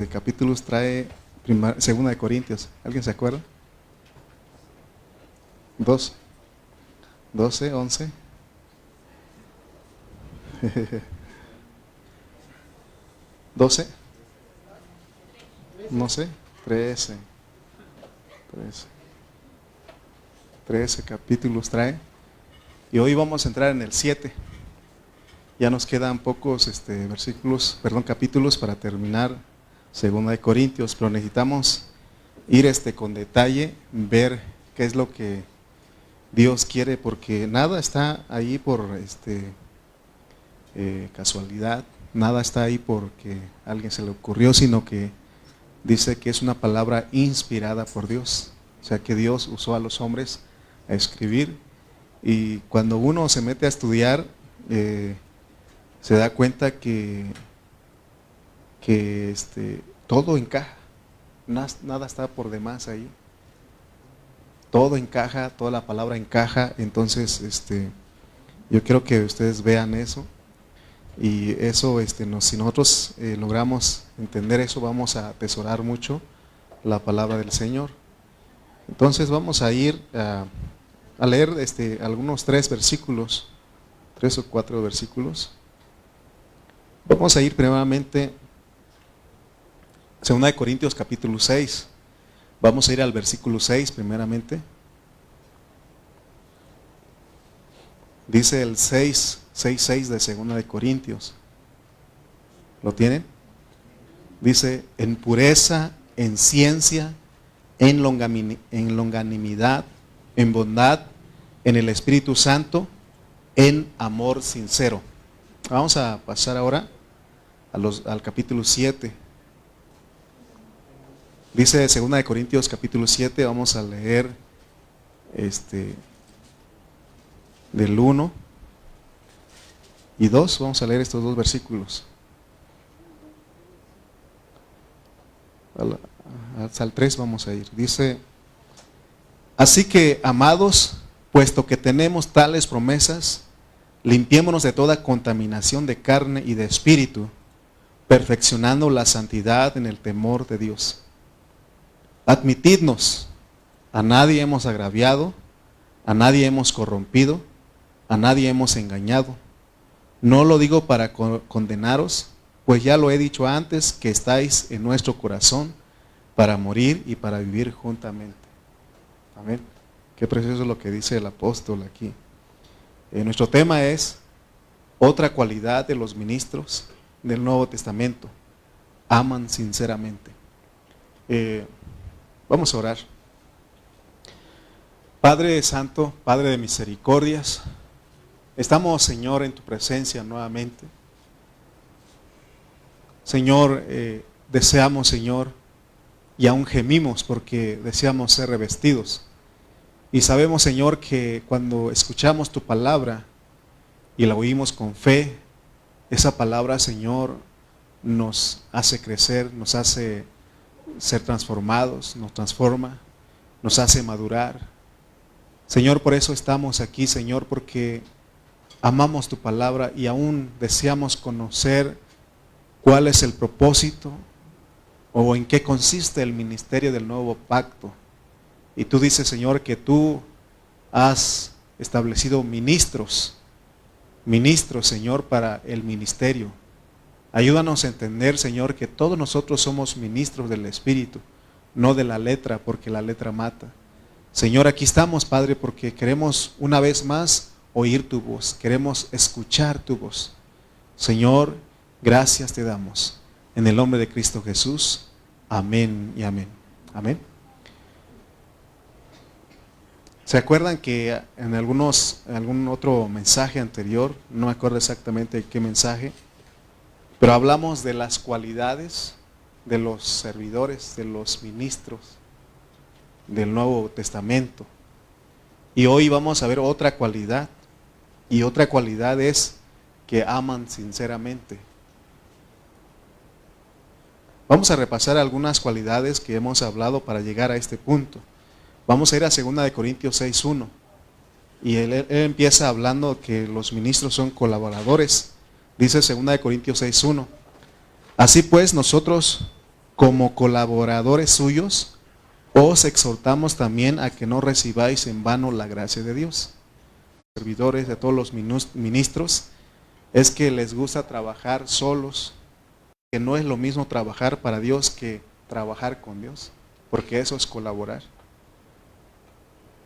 capítulos trae segunda de Corintios. ¿Alguien se acuerda? 2, 12, 11. ¿12? No sé. 13. 13 capítulos trae. Y hoy vamos a entrar en el 7. Ya nos quedan pocos capítulos para terminar segunda de Corintios, pero necesitamos ir con detalle, ver qué es lo que Dios quiere, porque nada está ahí por casualidad, nada está ahí porque a alguien se le ocurrió, sino que dice que es una palabra inspirada por Dios. O sea que Dios usó a los hombres a escribir, y cuando uno se mete a estudiar, se da cuenta que todo encaja, nada está por demás ahí, todo encaja, toda la palabra encaja. Entonces yo quiero que ustedes vean eso, y eso si nosotros logramos entender eso, vamos a atesorar mucho la palabra del Señor. Entonces vamos a ir a leer algunos 3 o 4 versículos. Vamos a ir primeramente 2 de Corintios capítulo 6. Vamos a ir al versículo 6 primeramente. Dice el 6:6 de 2 de Corintios. ¿Lo tienen? Dice: en pureza, en ciencia, en longanimidad, en bondad, en el Espíritu Santo, en amor sincero. Vamos a pasar ahora al capítulo 7. Dice 2 de Corintios capítulo 7, vamos a leer del 1 y 2, vamos a leer estos 2 versículos. Hasta el 3 vamos a ir. Dice: así que, amados, puesto que tenemos tales promesas, limpiémonos de toda contaminación de carne y de espíritu, perfeccionando la santidad en el temor de Dios. Admitidnos, a nadie hemos agraviado, a nadie hemos corrompido, a nadie hemos engañado. No lo digo para condenaros, pues ya lo he dicho antes, que estáis en nuestro corazón para morir y para vivir juntamente. Amén. Qué precioso lo que dice el apóstol aquí. Nuestro tema es otra cualidad de los ministros del Nuevo Testamento: aman sinceramente. Vamos a orar. Padre Santo, Padre de misericordias, estamos, Señor, en tu presencia nuevamente. Señor, deseamos, Señor, y aún gemimos porque deseamos ser revestidos. Y sabemos, Señor, que cuando escuchamos tu palabra y la oímos con fe, esa palabra, Señor, nos hace crecer, nos hace ser transformados, nos transforma, nos hace madurar. Señor, por eso estamos aquí, Señor, porque amamos tu palabra y aún deseamos conocer cuál es el propósito o en qué consiste el ministerio del nuevo pacto. Y tú dices, Señor, que tú has establecido ministros, Señor, para el ministerio. Ayúdanos a entender, Señor, que todos nosotros somos ministros del Espíritu, no de la letra, porque la letra mata. Señor, aquí estamos, Padre, porque queremos una vez más oír tu voz, queremos escuchar tu voz. Señor, gracias te damos. En el nombre de Cristo Jesús, amén y amén. Amén. ¿Se acuerdan que en algún otro mensaje anterior, no me acuerdo exactamente qué mensaje, pero hablamos de las cualidades de los servidores, de los ministros del Nuevo Testamento? Y hoy vamos a ver otra cualidad, y otra cualidad es que aman sinceramente. Vamos a repasar algunas cualidades que hemos hablado para llegar a este punto. Vamos a ir a 2 de Corintios 6:1, y él empieza hablando que los ministros son colaboradores. Dice 2 de Corintios 6:1: así pues, nosotros como colaboradores suyos, os exhortamos también a que no recibáis en vano la gracia de Dios. Servidores de todos los ministros es que les gusta trabajar solos, que no es lo mismo trabajar para Dios que trabajar con Dios, porque eso es colaborar.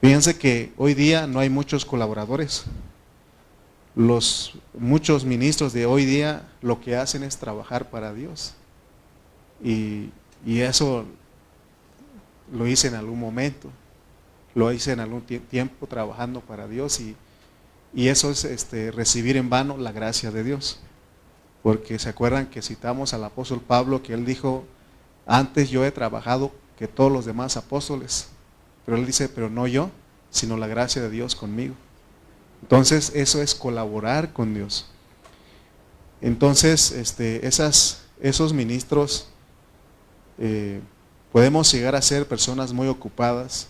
Fíjense que hoy día no hay muchos colaboradores. Muchos ministros de hoy día lo que hacen es trabajar para Dios. Y eso lo hice en algún momento, lo hice en algún tiempo trabajando para Dios y eso es recibir en vano la gracia de Dios. Porque se acuerdan que citamos al apóstol Pablo que él dijo, antes yo he trabajado que todos los demás apóstoles, pero él dice, pero no yo, sino la gracia de Dios conmigo. Entonces eso es colaborar con Dios. Entonces esos ministros podemos llegar a ser personas muy ocupadas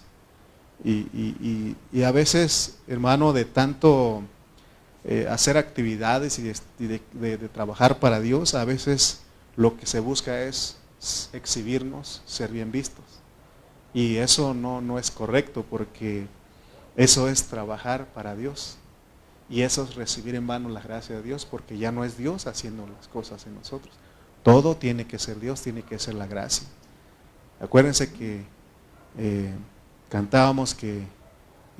y a veces, hermano, de tanto hacer actividades y de trabajar para Dios, a veces lo que se busca es exhibirnos, ser bien vistos. Y eso no es correcto, porque eso es trabajar para Dios. Y eso es recibir en vano la gracia de Dios, porque ya no es Dios haciendo las cosas en nosotros. Todo tiene que ser Dios, tiene que ser la gracia. Acuérdense que cantábamos que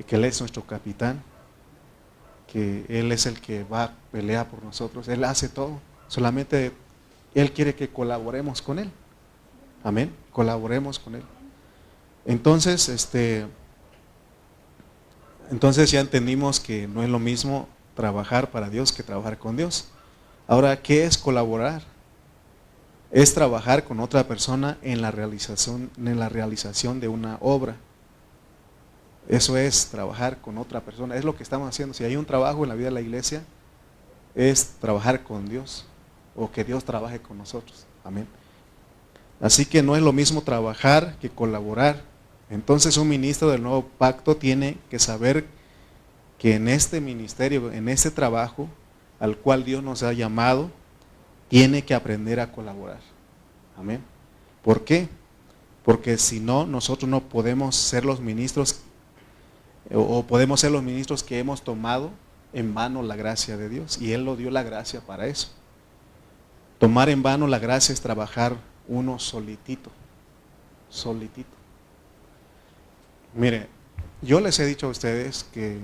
Él es nuestro capitán, que Él es el que va a pelear por nosotros. Él hace todo, solamente Él quiere que colaboremos con Él. Amén, colaboremos con Él. Entonces ya entendimos que no es lo mismo trabajar para Dios que trabajar con Dios. Ahora, ¿qué es colaborar? Es trabajar con otra persona en la realización de una obra. Eso es trabajar con otra persona, es lo que estamos haciendo. Si hay un trabajo en la vida de la iglesia, es trabajar con Dios, o que Dios trabaje con nosotros. Amén. Así que no es lo mismo trabajar que colaborar. Entonces un ministro del nuevo pacto tiene que saber que en este ministerio, en este trabajo al cual Dios nos ha llamado, tiene que aprender a colaborar. Amén. ¿Por qué? Porque si no, nosotros no podemos ser los ministros, o podemos ser los ministros que hemos tomado en vano la gracia de Dios. Y Él nos dio la gracia para eso. Tomar en vano la gracia es trabajar uno solitito. Solitito. Mire, yo les he dicho a ustedes que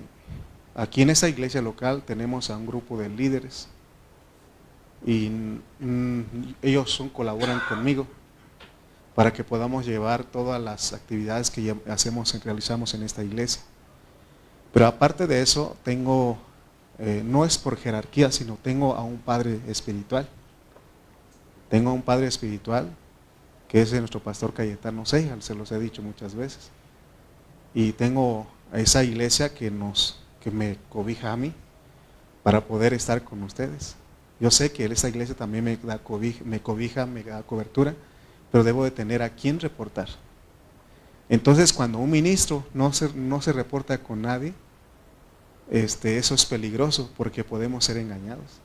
aquí en esta iglesia local tenemos a un grupo de líderes y ellos colaboran conmigo para que podamos llevar todas las actividades que realizamos en esta iglesia. Pero aparte de eso, tengo, no es por jerarquía, sino tengo a un padre espiritual. Tengo a un padre espiritual que es nuestro pastor Cayetano Seijal, se los he dicho muchas veces. Y tengo a esa iglesia que me cobija a mí para poder estar con ustedes. Yo sé que esa iglesia también me cobija, me da cobertura, pero debo de tener a quien reportar. Entonces, cuando un ministro no se reporta con nadie, eso es peligroso, porque podemos ser engañados.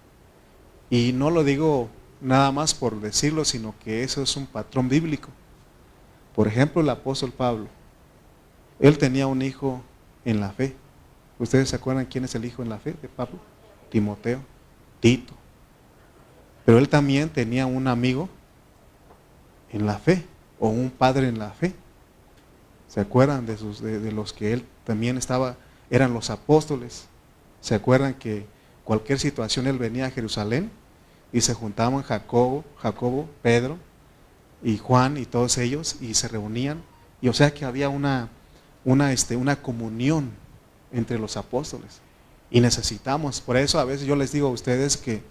Y no lo digo nada más por decirlo, sino que eso es un patrón bíblico. Por ejemplo, el apóstol Pablo, él tenía un hijo en la fe. ¿Ustedes se acuerdan quién es el hijo en la fe de Pablo? Timoteo, Tito. Pero él también tenía un amigo en la fe, o un padre en la fe. ¿Se acuerdan de los que él también eran los apóstoles? ¿Se acuerdan que cualquier situación él venía a Jerusalén y se juntaban Jacobo, Pedro y Juan y todos ellos y se reunían? Y o sea que había una comunión entre los apóstoles. Y necesitamos, por eso a veces yo les digo a ustedes que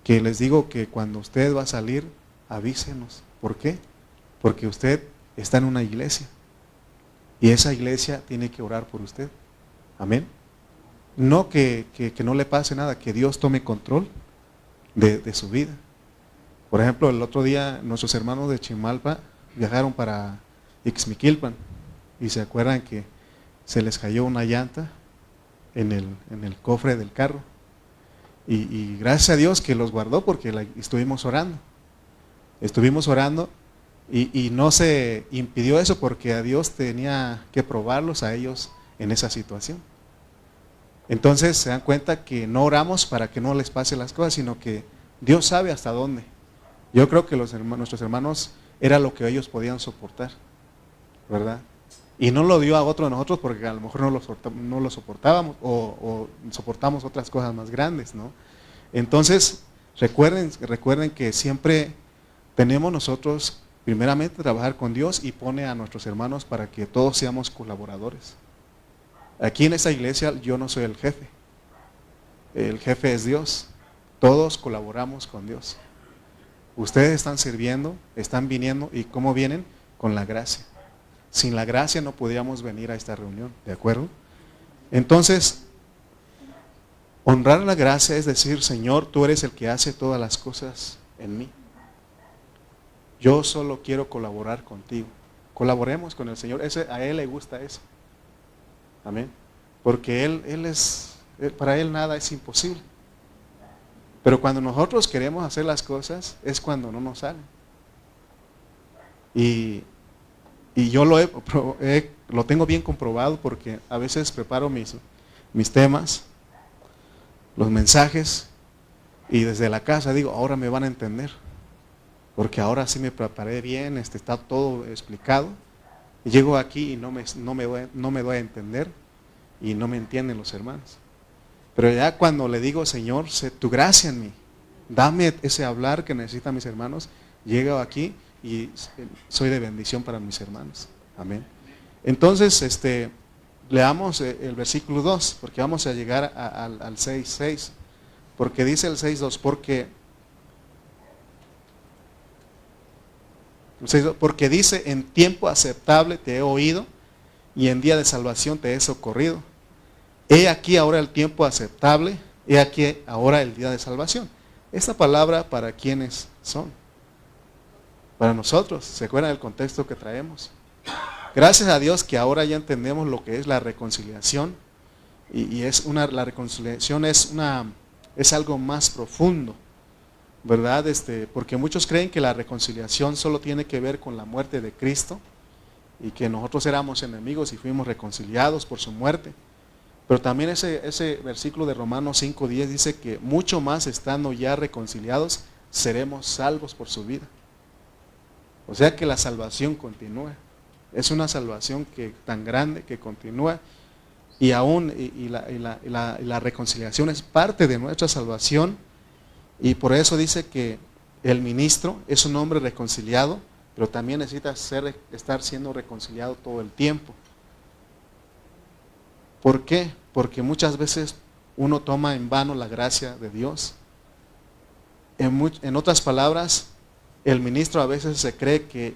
les digo que cuando usted va a salir, avísenos. ¿Por qué? Porque usted está en una iglesia y esa iglesia tiene que orar por usted. Amén. No que no le pase nada, que Dios tome control de su vida. Por ejemplo, el otro día nuestros hermanos de Chimalpa viajaron para Ixmiquilpan y se acuerdan que se les cayó una llanta en el cofre del carro. Y gracias a Dios que los guardó, porque estuvimos orando. Y no se impidió eso porque a Dios tenía que probarlos a ellos en esa situación. Entonces se dan cuenta que no oramos para que no les pase las cosas, sino que Dios sabe hasta dónde. Yo creo que nuestros hermanos era lo que ellos podían soportar, ¿verdad? Y no lo dio a otro de nosotros porque a lo mejor no lo soportábamos o soportamos otras cosas más grandes, ¿no? Entonces, recuerden que siempre tenemos nosotros primeramente trabajar con Dios y pone a nuestros hermanos para que todos seamos colaboradores. Aquí en esta iglesia yo no soy el jefe es Dios, todos colaboramos con Dios. Ustedes están sirviendo, están viniendo, ¿y cómo vienen? Con la gracia. Sin la gracia no podríamos venir a esta reunión, ¿de acuerdo? Entonces, honrar la gracia es decir, Señor, tú eres el que hace todas las cosas en mí. Yo solo quiero colaborar contigo. Colaboremos con el Señor, a Él le gusta eso. Amén. Porque para Él nada es imposible. Pero cuando nosotros queremos hacer las cosas, es cuando no nos salen. Y yo lo tengo bien comprobado porque a veces preparo mis temas, los mensajes, y desde la casa digo, ahora me van a entender. Porque ahora sí me preparé bien, está todo explicado. Y llego aquí y no me doy a entender y no me entienden los hermanos. Pero ya cuando le digo, Señor, sé tu gracia en mí, dame ese hablar que necesitan mis hermanos, llego aquí y soy de bendición para mis hermanos. Amén. Entonces, leamos el versículo 2, porque vamos a llegar al 6:6, porque dice el 6:2, porque dice, en tiempo aceptable te he oído y en día de salvación te he socorrido. He aquí ahora el tiempo aceptable, he aquí ahora el día de salvación. Esta palabra, ¿para quiénes son? Para nosotros. ¿Se acuerdan del contexto que traemos? Gracias a Dios que ahora ya entendemos lo que es la reconciliación. Y la reconciliación es algo más profundo, ¿verdad? Porque muchos creen que la reconciliación solo tiene que ver con la muerte de Cristo y que nosotros éramos enemigos y fuimos reconciliados por su muerte. Pero también ese versículo de Romanos 5:10 dice que mucho más estando ya reconciliados, seremos salvos por su vida. O sea que la salvación continúa. Es una salvación tan grande que continúa y la reconciliación es parte de nuestra salvación. Y por eso dice que el ministro es un hombre reconciliado, pero también necesita estar siendo reconciliado todo el tiempo. ¿Por qué? Porque muchas veces uno toma en vano la gracia de Dios. En otras palabras, el ministro a veces se cree que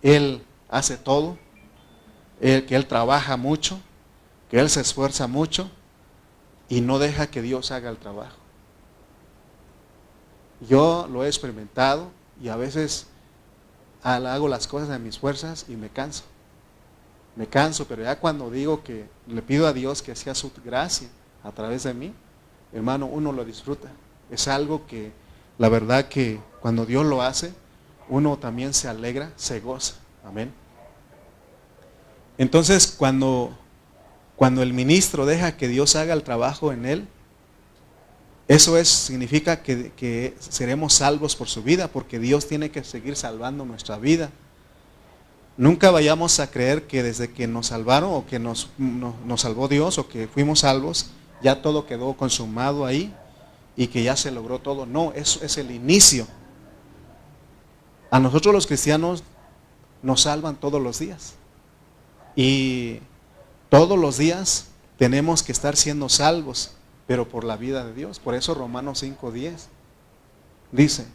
él hace todo, que él trabaja mucho, que él se esfuerza mucho y no deja que Dios haga el trabajo. Yo lo he experimentado y a veces hago las cosas de mis fuerzas y me canso. Me canso, pero ya cuando digo que le pido a Dios que sea su gracia a través de mí, hermano, uno lo disfruta. Es algo que la verdad que cuando Dios lo hace, uno también se alegra, se goza. Amén. Entonces, cuando el ministro deja que Dios haga el trabajo en él, eso significa que seremos salvos por su vida, porque Dios tiene que seguir salvando nuestra vida. Nunca vayamos a creer que desde que nos salvaron o que nos salvó Dios o que fuimos salvos, ya todo quedó consumado ahí y que ya se logró todo. No, eso es el inicio. A nosotros los cristianos nos salvan todos los días. Y todos los días tenemos que estar siendo salvos, pero por la vida de Dios. Por eso Romanos 5:10 dice,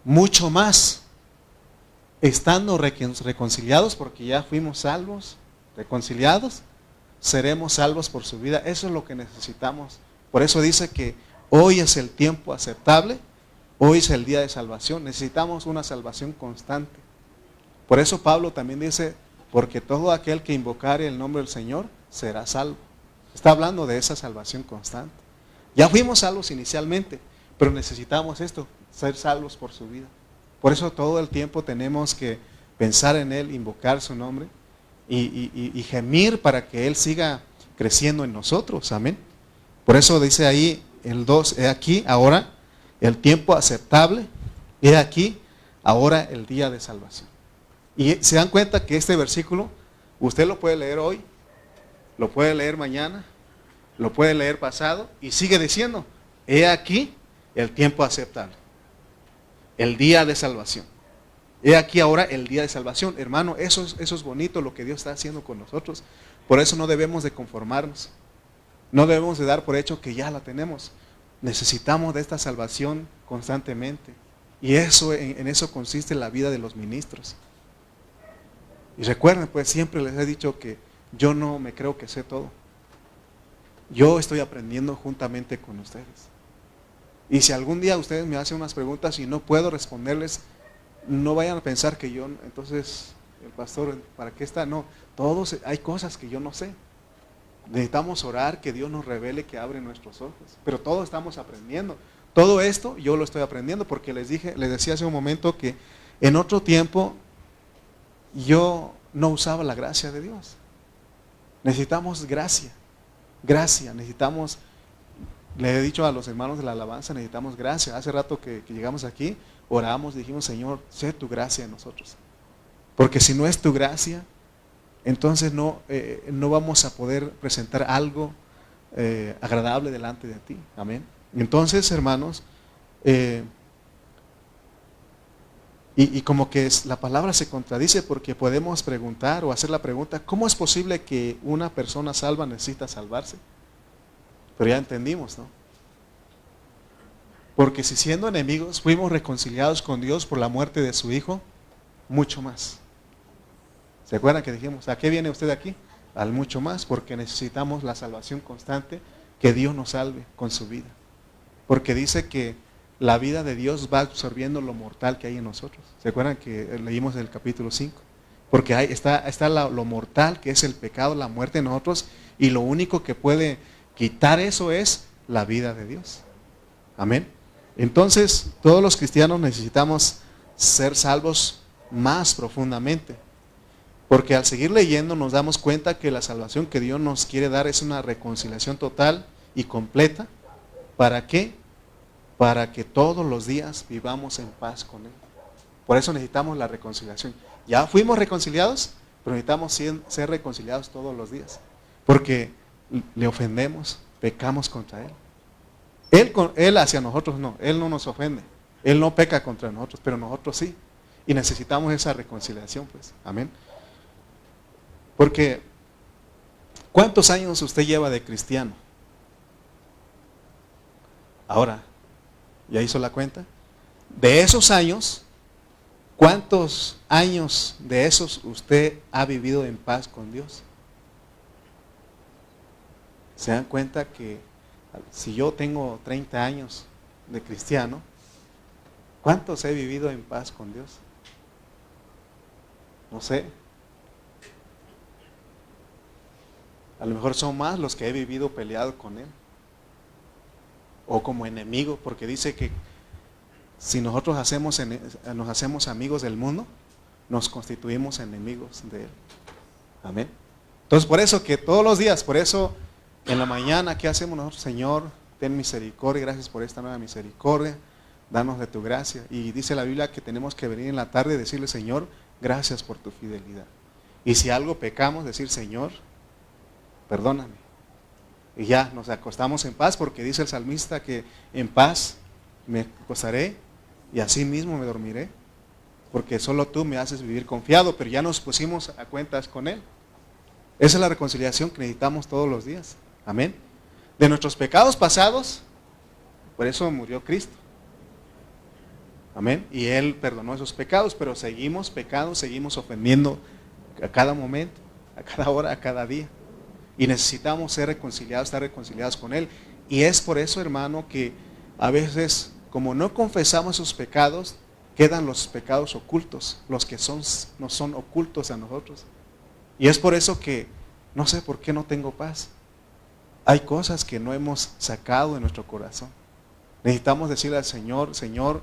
mucho más, estando reconciliados, porque ya fuimos salvos, reconciliados, seremos salvos por su vida. Eso es lo que necesitamos. Por eso dice que hoy es el tiempo aceptable, hoy es el día de salvación. Necesitamos una salvación constante. Por eso Pablo también dice, porque todo aquel que invocare el nombre del Señor será salvo. Está hablando de esa salvación constante. Ya fuimos salvos inicialmente, pero necesitamos esto, ser salvos por su vida. Por eso todo el tiempo tenemos que pensar en Él, invocar su nombre y gemir para que Él siga creciendo en nosotros. Amén. Por eso dice ahí el 2, he aquí ahora el tiempo aceptable, he aquí ahora el día de salvación. Y se dan cuenta que este versículo usted lo puede leer hoy, lo puede leer mañana, lo puede leer pasado y sigue diciendo, he aquí el tiempo aceptable, el día de salvación. He aquí ahora el día de salvación. Hermano, eso es bonito lo que Dios está haciendo con nosotros. Por eso no debemos de conformarnos. No debemos de dar por hecho que ya la tenemos. Necesitamos de esta salvación constantemente. Y eso, en eso consiste la vida de los ministros. Y recuerden, pues siempre les he dicho que yo no me creo que sé todo. Yo estoy aprendiendo juntamente con ustedes. Y si algún día ustedes me hacen unas preguntas y no puedo responderles, no vayan a pensar que yo, entonces, el pastor, ¿para qué está? No, todos, hay cosas que yo no sé. Necesitamos orar, que Dios nos revele, que abre nuestros ojos. Pero todos estamos aprendiendo. Todo esto yo lo estoy aprendiendo porque les decía hace un momento que en otro tiempo yo no usaba la gracia de Dios. Necesitamos gracia, necesitamos, le he dicho a los hermanos de la alabanza, necesitamos gracia. Hace rato que llegamos aquí, oramos, dijimos, Señor, sé tu gracia en nosotros. Porque si no es tu gracia, entonces no vamos a poder presentar algo agradable delante de ti. Amén. Entonces, hermanos, y como que la palabra se contradice porque podemos preguntar o hacer la pregunta, ¿cómo es posible que una persona salva necesita salvarse? Pero ya entendimos, ¿no? Porque si siendo enemigos fuimos reconciliados con Dios por la muerte de su Hijo, mucho más. ¿Se acuerdan que dijimos, a qué viene usted aquí? Al mucho más, porque necesitamos la salvación constante, que Dios nos salve con su vida. Porque dice que la vida de Dios va absorbiendo lo mortal que hay en nosotros. ¿Se acuerdan que leímos en el capítulo 5? Porque está lo mortal, que es el pecado, la muerte en nosotros, y lo único que puede quitar eso es la vida de Dios. Amén. Entonces, todos los cristianos necesitamos ser salvos más profundamente. Porque al seguir leyendo nos damos cuenta que la salvación que Dios nos quiere dar es una reconciliación total y completa. ¿Para qué? Para que todos los días vivamos en paz con Él. Por eso necesitamos la reconciliación. Ya fuimos reconciliados, pero necesitamos ser reconciliados todos los días. Porque le ofendemos, pecamos contra Él. Él hacia nosotros no, Él no nos ofende. Él no peca contra nosotros, pero nosotros sí. Y necesitamos esa reconciliación, pues. Amén. Porque, ¿cuántos años usted lleva de cristiano? Ahora, ¿ya hizo la cuenta? De esos años, ¿cuántos años de esos usted ha vivido en paz con Dios? ¿Se dan cuenta que si yo tengo 30 años de cristiano, ¿cuántos he vivido en paz con Dios? No sé. A lo mejor son más los que he vivido peleado con Él. O como enemigo, porque dice que si nosotros nos hacemos amigos del mundo, nos constituimos enemigos de Él. Amén. Entonces por eso que todos los días, por eso en la mañana, ¿qué hacemos nosotros? Señor, ten misericordia, gracias por esta nueva misericordia, danos de tu gracia. Y dice la Biblia que tenemos que venir en la tarde y decirle, Señor, gracias por tu fidelidad. Y si algo pecamos, decir, Señor, perdóname. Y ya nos acostamos en paz, porque dice el salmista que en paz me acostaré y así mismo me dormiré, porque solo tú me haces vivir confiado. Pero ya nos pusimos a cuentas con Él. Esa es la reconciliación que necesitamos todos los días. Amén. De nuestros pecados pasados, por eso murió Cristo. Amén. Y Él perdonó esos pecados, pero seguimos pecando, seguimos ofendiendo a cada momento, a cada hora, a cada día. Y necesitamos ser reconciliados, estar reconciliados con Él. Y es por eso, hermano, que a veces, como no confesamos esos pecados, quedan los pecados ocultos, los que no son ocultos a nosotros. Y es por eso que no sé por qué no tengo paz. Hay cosas que no hemos sacado de nuestro corazón. Necesitamos decirle al Señor, Señor,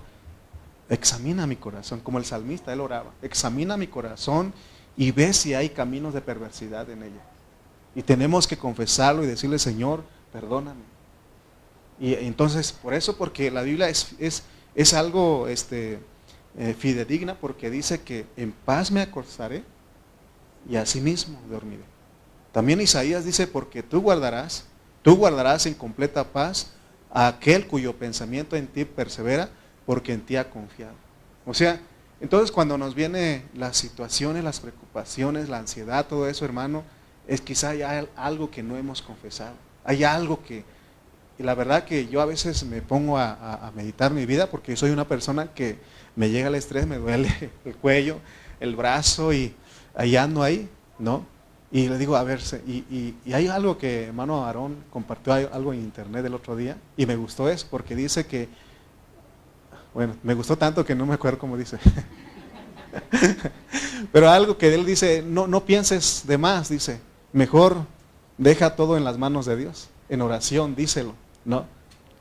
examina mi corazón, como el salmista, él oraba, examina mi corazón y ve si hay caminos de perversidad en ella. Y tenemos que confesarlo y decirle, Señor, perdóname. Y entonces, por eso, porque la Biblia es algo fidedigna, porque dice que en paz me acostaré y asimismo dormiré. También Isaías dice, porque tú guardarás en completa paz a aquel cuyo pensamiento en ti persevera, porque en ti ha confiado. O sea, entonces cuando nos vienen las situaciones, las preocupaciones, la ansiedad, todo eso, hermano, es quizá hay algo que no hemos confesado. Hay algo que, y la verdad que yo a veces me pongo a meditar mi vida, porque yo soy una persona que me llega el estrés, me duele el cuello, el brazo, y ahí ando ahí, ¿no? Y le digo, a ver, y hay algo que hermano Aarón compartió algo en internet el otro día, y me gustó eso, porque dice que, bueno, me gustó tanto que no me acuerdo cómo dice. Pero algo que él dice, no pienses de más, dice, mejor deja todo en las manos de Dios, en oración, díselo, ¿no?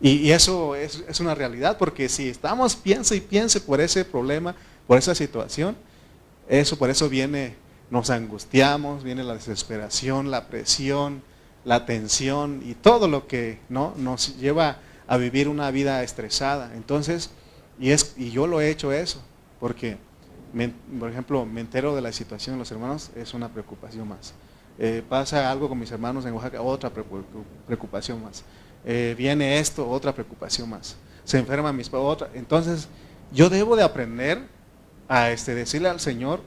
Y eso es una realidad, porque si estamos piense y piense por ese problema, por esa situación, por eso viene, nos angustiamos, viene la desesperación, la presión, la tensión y todo lo que, ¿no?, nos lleva a vivir una vida estresada. Entonces, y yo lo he hecho eso, porque, por ejemplo, me entero de la situación de los hermanos, es una preocupación más. Pasa algo con mis hermanos en Oaxaca, otra preocupación más. Viene esto, otra preocupación más. Se enferman mis padres, otra. Entonces, yo debo de aprender a decirle al Señor,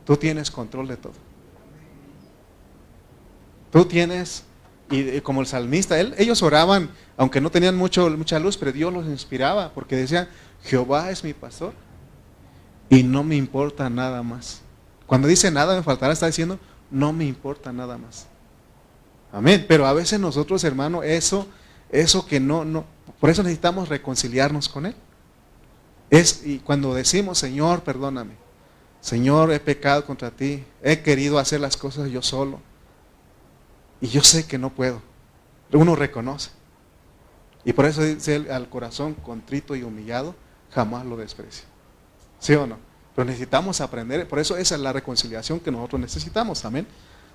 tú tienes control de todo. Tú tienes, y como el salmista, ellos oraban, aunque no tenían mucha luz, pero Dios los inspiraba, porque decían, Jehová es mi pastor y no me importa nada más. Cuando dice nada me faltará, está diciendo, no me importa nada más. Amén. Pero a veces nosotros, hermano, eso que no, por eso necesitamos reconciliarnos con Él. Y cuando decimos, Señor, perdóname, Señor, he pecado contra ti, he querido hacer las cosas yo solo, y yo sé que no puedo. Uno reconoce. Y por eso dice él, al corazón contrito y humillado, jamás lo desprecio. ¿Sí o no? Pero necesitamos aprender, por eso esa es la reconciliación que nosotros necesitamos, amén.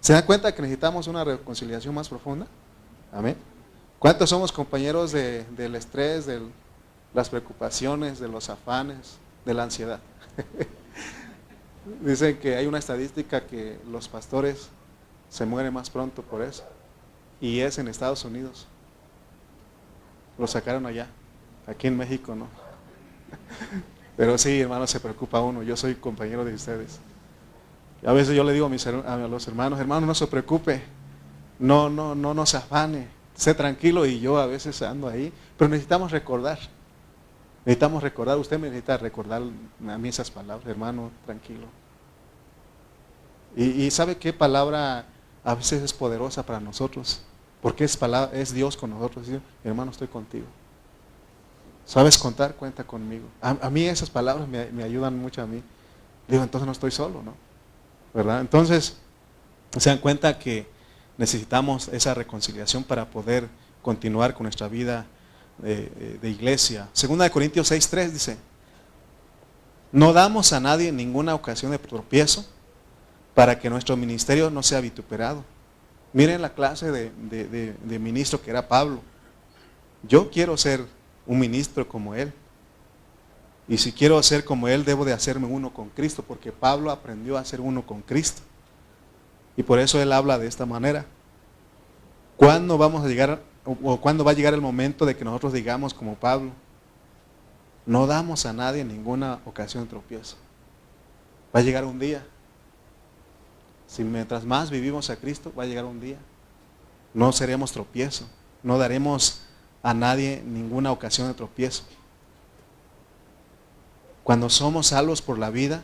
¿Se dan cuenta que necesitamos una reconciliación más profunda? Amén. ¿Cuántos somos compañeros del estrés, de las preocupaciones, de los afanes, de la ansiedad? Dicen que hay una estadística que los pastores se mueren más pronto por eso. Y es en Estados Unidos. Lo sacaron allá. Aquí en México no. Pero sí, hermano, se preocupa uno. Yo soy compañero de ustedes. Y a veces yo le digo a los hermanos, hermano, no se preocupe. No se afane. Sé tranquilo, y yo a veces ando ahí. Pero necesitamos recordar. Usted me necesita recordar a mí esas palabras, hermano, tranquilo. Y ¿sabe qué palabra a veces es poderosa para nosotros? Porque es Dios con nosotros. ¿Sí? Hermano, estoy contigo. ¿Sabes contar? Cuenta conmigo. A mí esas palabras me ayudan mucho a mí. Digo, entonces no estoy solo, ¿no? ¿Verdad? Entonces, se dan cuenta que necesitamos esa reconciliación para poder continuar con nuestra vida de iglesia. 2 Corintios 6:3 dice, no damos a nadie ninguna ocasión de tropiezo para que nuestro ministerio no sea vituperado. Miren la clase de ministro que era Pablo. Yo quiero ser un ministro como él. Y si quiero ser como él, debo de hacerme uno con Cristo, porque Pablo aprendió a ser uno con Cristo. Y por eso él habla de esta manera. ¿Cuándo vamos a llegar, o cuándo va a llegar el momento de que nosotros digamos como Pablo, no damos a nadie ninguna ocasión de tropiezo? Va a llegar un día. Si mientras más vivimos a Cristo, va a llegar un día. No seremos tropiezo. No daremos a nadie ninguna ocasión de tropiezo. Cuando somos salvos por la vida,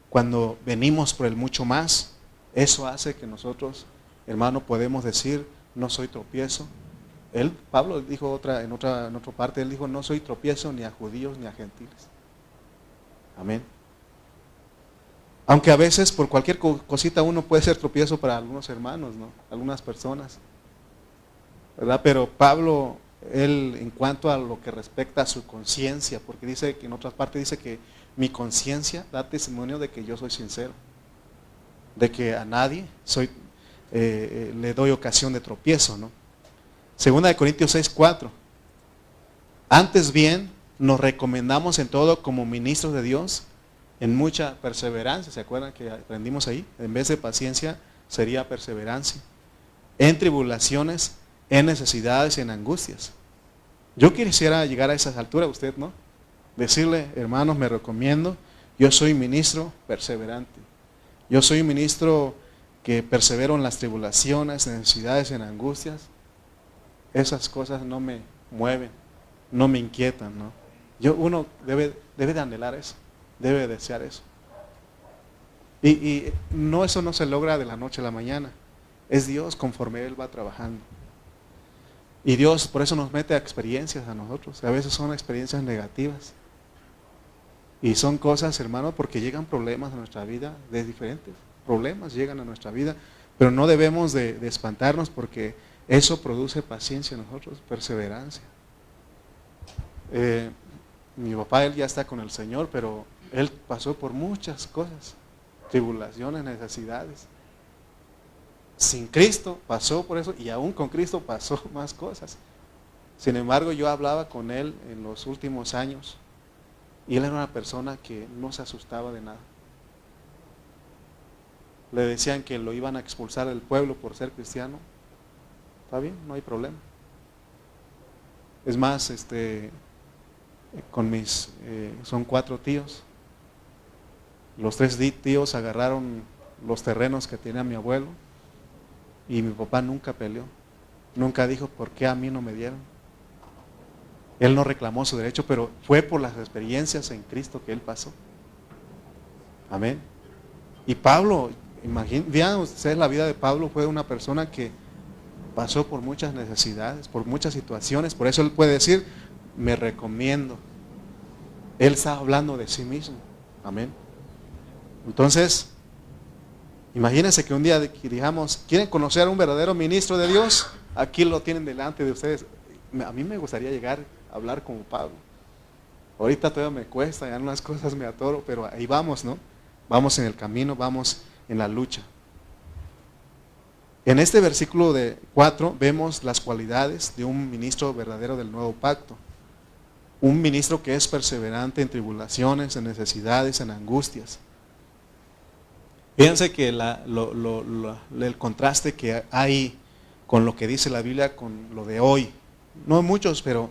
cuando venimos por el mucho más, eso hace que nosotros, hermano, podemos decir, no soy tropiezo. Pablo dijo en otra parte, él dijo, no soy tropiezo ni a judíos ni a gentiles. Amén. Aunque a veces por cualquier cosita uno puede ser tropiezo para algunos hermanos, ¿no? Algunas personas, ¿verdad? Pero Pablo, él en cuanto a lo que respecta a su conciencia, porque dice que en otras partes dice que mi conciencia da testimonio de que yo soy sincero, de que a nadie le doy ocasión de tropiezo, ¿no? Segunda de Corintios 6:4. Antes bien, nos recomendamos en todo como ministros de Dios, en mucha perseverancia. ¿Se acuerdan que aprendimos ahí? En vez de paciencia, sería perseverancia. En tribulaciones, en necesidades, en angustias. Yo quisiera llegar a esas alturas, usted, ¿no? Decirle, hermanos, me recomiendo, yo soy ministro perseverante. Yo soy un ministro que persevero en las tribulaciones, en necesidades, en angustias. Esas cosas no me mueven, no me inquietan, ¿no? Uno debe de anhelar eso, debe desear eso. Y no, eso no se logra de la noche a la mañana. Es Dios conforme Él va trabajando. Y Dios por eso nos mete a experiencias a nosotros. A veces son experiencias negativas. Y son cosas, hermano, porque llegan problemas a nuestra vida, de diferentes problemas llegan a nuestra vida. Pero no debemos de espantarnos porque eso produce paciencia en nosotros, perseverancia. Mi papá, él ya está con el Señor, pero él pasó por muchas cosas, tribulaciones, necesidades. Sin Cristo pasó por eso y aún con Cristo pasó más cosas. Sin embargo, yo hablaba con él en los últimos años y él era una persona que no se asustaba de nada. Le decían que lo iban a expulsar del pueblo por ser cristiano. Está bien, no hay problema. Es más, son 4 tíos. Los 3 tíos agarraron los terrenos que tenía mi abuelo y mi papá nunca peleó. Nunca dijo, ¿por qué a mí no me dieron? Él no reclamó su derecho, pero fue por las experiencias en Cristo que él pasó. Amén. Y Pablo, vean ustedes la vida de Pablo, fue una persona que pasó por muchas necesidades, por muchas situaciones, por eso él puede decir, me recomiendo. Él está hablando de sí mismo. Amén. Entonces, imagínense que un día digamos, ¿quieren conocer a un verdadero ministro de Dios? Aquí lo tienen delante de ustedes. A mí me gustaría llegar a hablar como Pablo. Ahorita todavía me cuesta, ya en unas cosas me atoro, pero ahí vamos, ¿no? Vamos en el camino, vamos en la lucha. En este versículo 4 vemos las cualidades de un ministro verdadero del nuevo pacto. Un ministro que es perseverante en tribulaciones, en necesidades, en angustias. Fíjense que el contraste que hay con lo que dice la Biblia con lo de hoy. No muchos, pero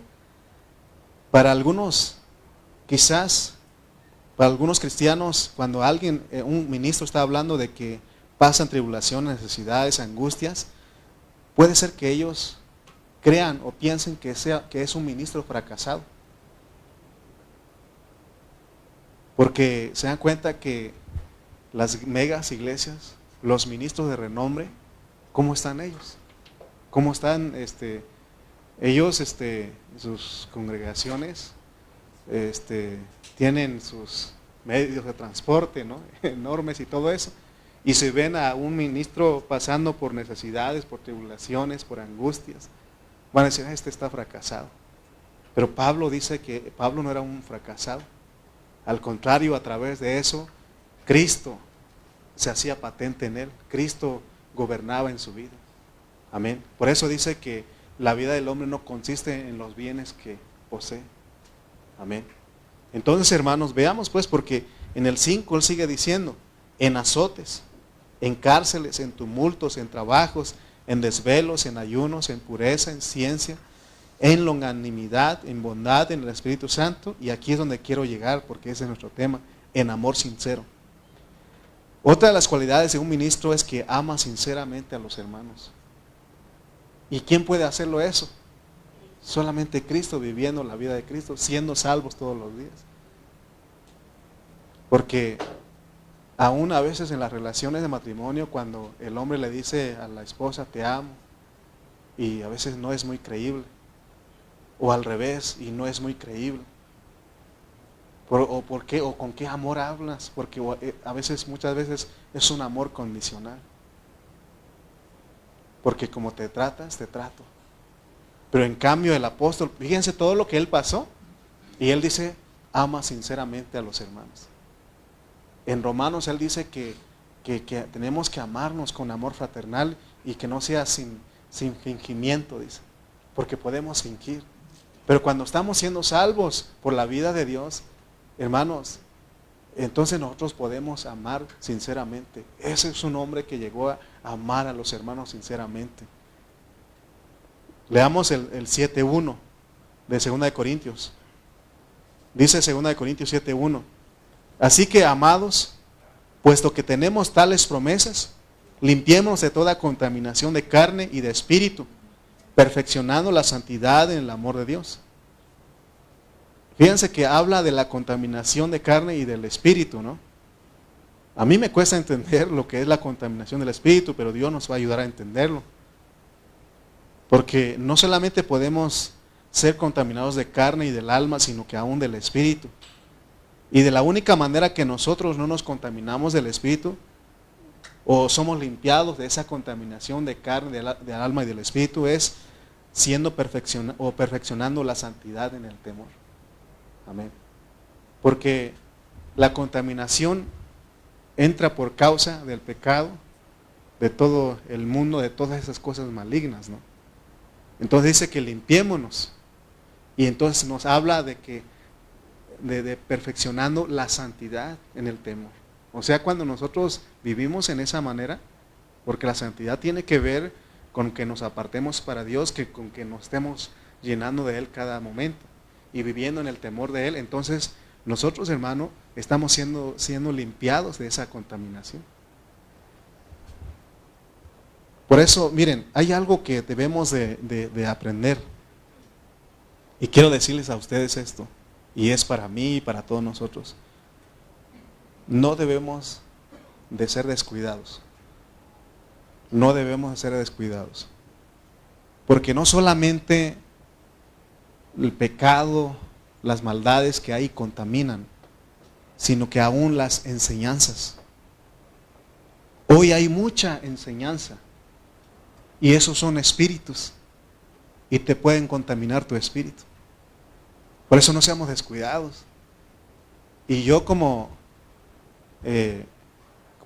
para algunos, quizás, para algunos cristianos, cuando un ministro está hablando de que pasan tribulaciones, necesidades, angustias, puede ser que ellos crean o piensen que es un ministro fracasado. Porque se dan cuenta que las megas iglesias, los ministros de renombre, ¿cómo están ellos? ¿Cómo están ellos, sus congregaciones, tienen sus medios de transporte, ¿no? Enormes y todo eso? Y se ven a un ministro pasando por necesidades, por tribulaciones, por angustias. Van a decir, este está fracasado. Pero Pablo dice que Pablo no era un fracasado. Al contrario, a través de eso, Cristo se hacía patente en él. Cristo gobernaba en su vida. Amén. Por eso dice que la vida del hombre no consiste en los bienes que posee. Amén. Entonces, hermanos, veamos pues, porque en el 5 él sigue diciendo, en azotes, en cárceles, en tumultos, en trabajos, en desvelos, en ayunos, en pureza, en ciencia, en longanimidad, en bondad, en el Espíritu Santo, y aquí es donde quiero llegar porque ese es nuestro tema, en amor sincero. Otra de las cualidades de un ministro es que ama sinceramente a los hermanos. ¿Y quién puede hacerlo eso? Solamente Cristo, viviendo la vida de Cristo, siendo salvos todos los días. Porque aún a veces en las relaciones de matrimonio, cuando el hombre le dice a la esposa, te amo, y a veces no es muy creíble, o al revés, y no es muy creíble. ¿Por qué? ¿O con qué amor hablas? Porque muchas veces es un amor condicional. Porque como te tratas, te trato. Pero en cambio el apóstol, fíjense todo lo que él pasó, y él dice, ama sinceramente a los hermanos. En Romanos él dice que tenemos que amarnos con amor fraternal y que no sea sin fingimiento, dice, porque podemos fingir. Pero cuando estamos siendo salvos por la vida de Dios, hermanos, entonces nosotros podemos amar sinceramente. Ese es un hombre que llegó a amar a los hermanos sinceramente. Leamos el 7:1 de 2 de Corintios. Dice 2 de Corintios 7:1. Así que, amados, puesto que tenemos tales promesas, limpiémonos de toda contaminación de carne y de espíritu, perfeccionando la santidad en el amor de Dios. Fíjense que habla de la contaminación de carne y del espíritu, ¿no? A mí me cuesta entender lo que es la contaminación del espíritu, pero Dios nos va a ayudar a entenderlo. Porque no solamente podemos ser contaminados de carne y del alma, sino que aún del espíritu. Y de la única manera que nosotros no nos contaminamos del espíritu, o somos limpiados de esa contaminación de carne, del alma y del espíritu, es siendo perfeccionando la santidad en el temor. Amén. Porque la contaminación entra por causa del pecado, de todo el mundo, de todas esas cosas malignas, ¿no? Entonces dice que limpiémonos. Y entonces nos habla de que de perfeccionando la santidad en el temor. O sea, cuando nosotros vivimos en esa manera, porque la santidad tiene que ver con que nos apartemos para Dios, con que nos estemos llenando de Él cada momento y viviendo en el temor de Él, entonces nosotros, hermano, estamos siendo limpiados de esa contaminación. Por eso, miren, hay algo que debemos de aprender. Y quiero decirles a ustedes esto, y es para mí y para todos nosotros. No debemos de ser descuidados. No debemos de ser descuidados. Porque no solamente el pecado, las maldades que hay contaminan, sino que aún las enseñanzas. Hoy hay mucha enseñanza. Y esos son espíritus. Y te pueden contaminar tu espíritu. Por eso no seamos descuidados. Y yo como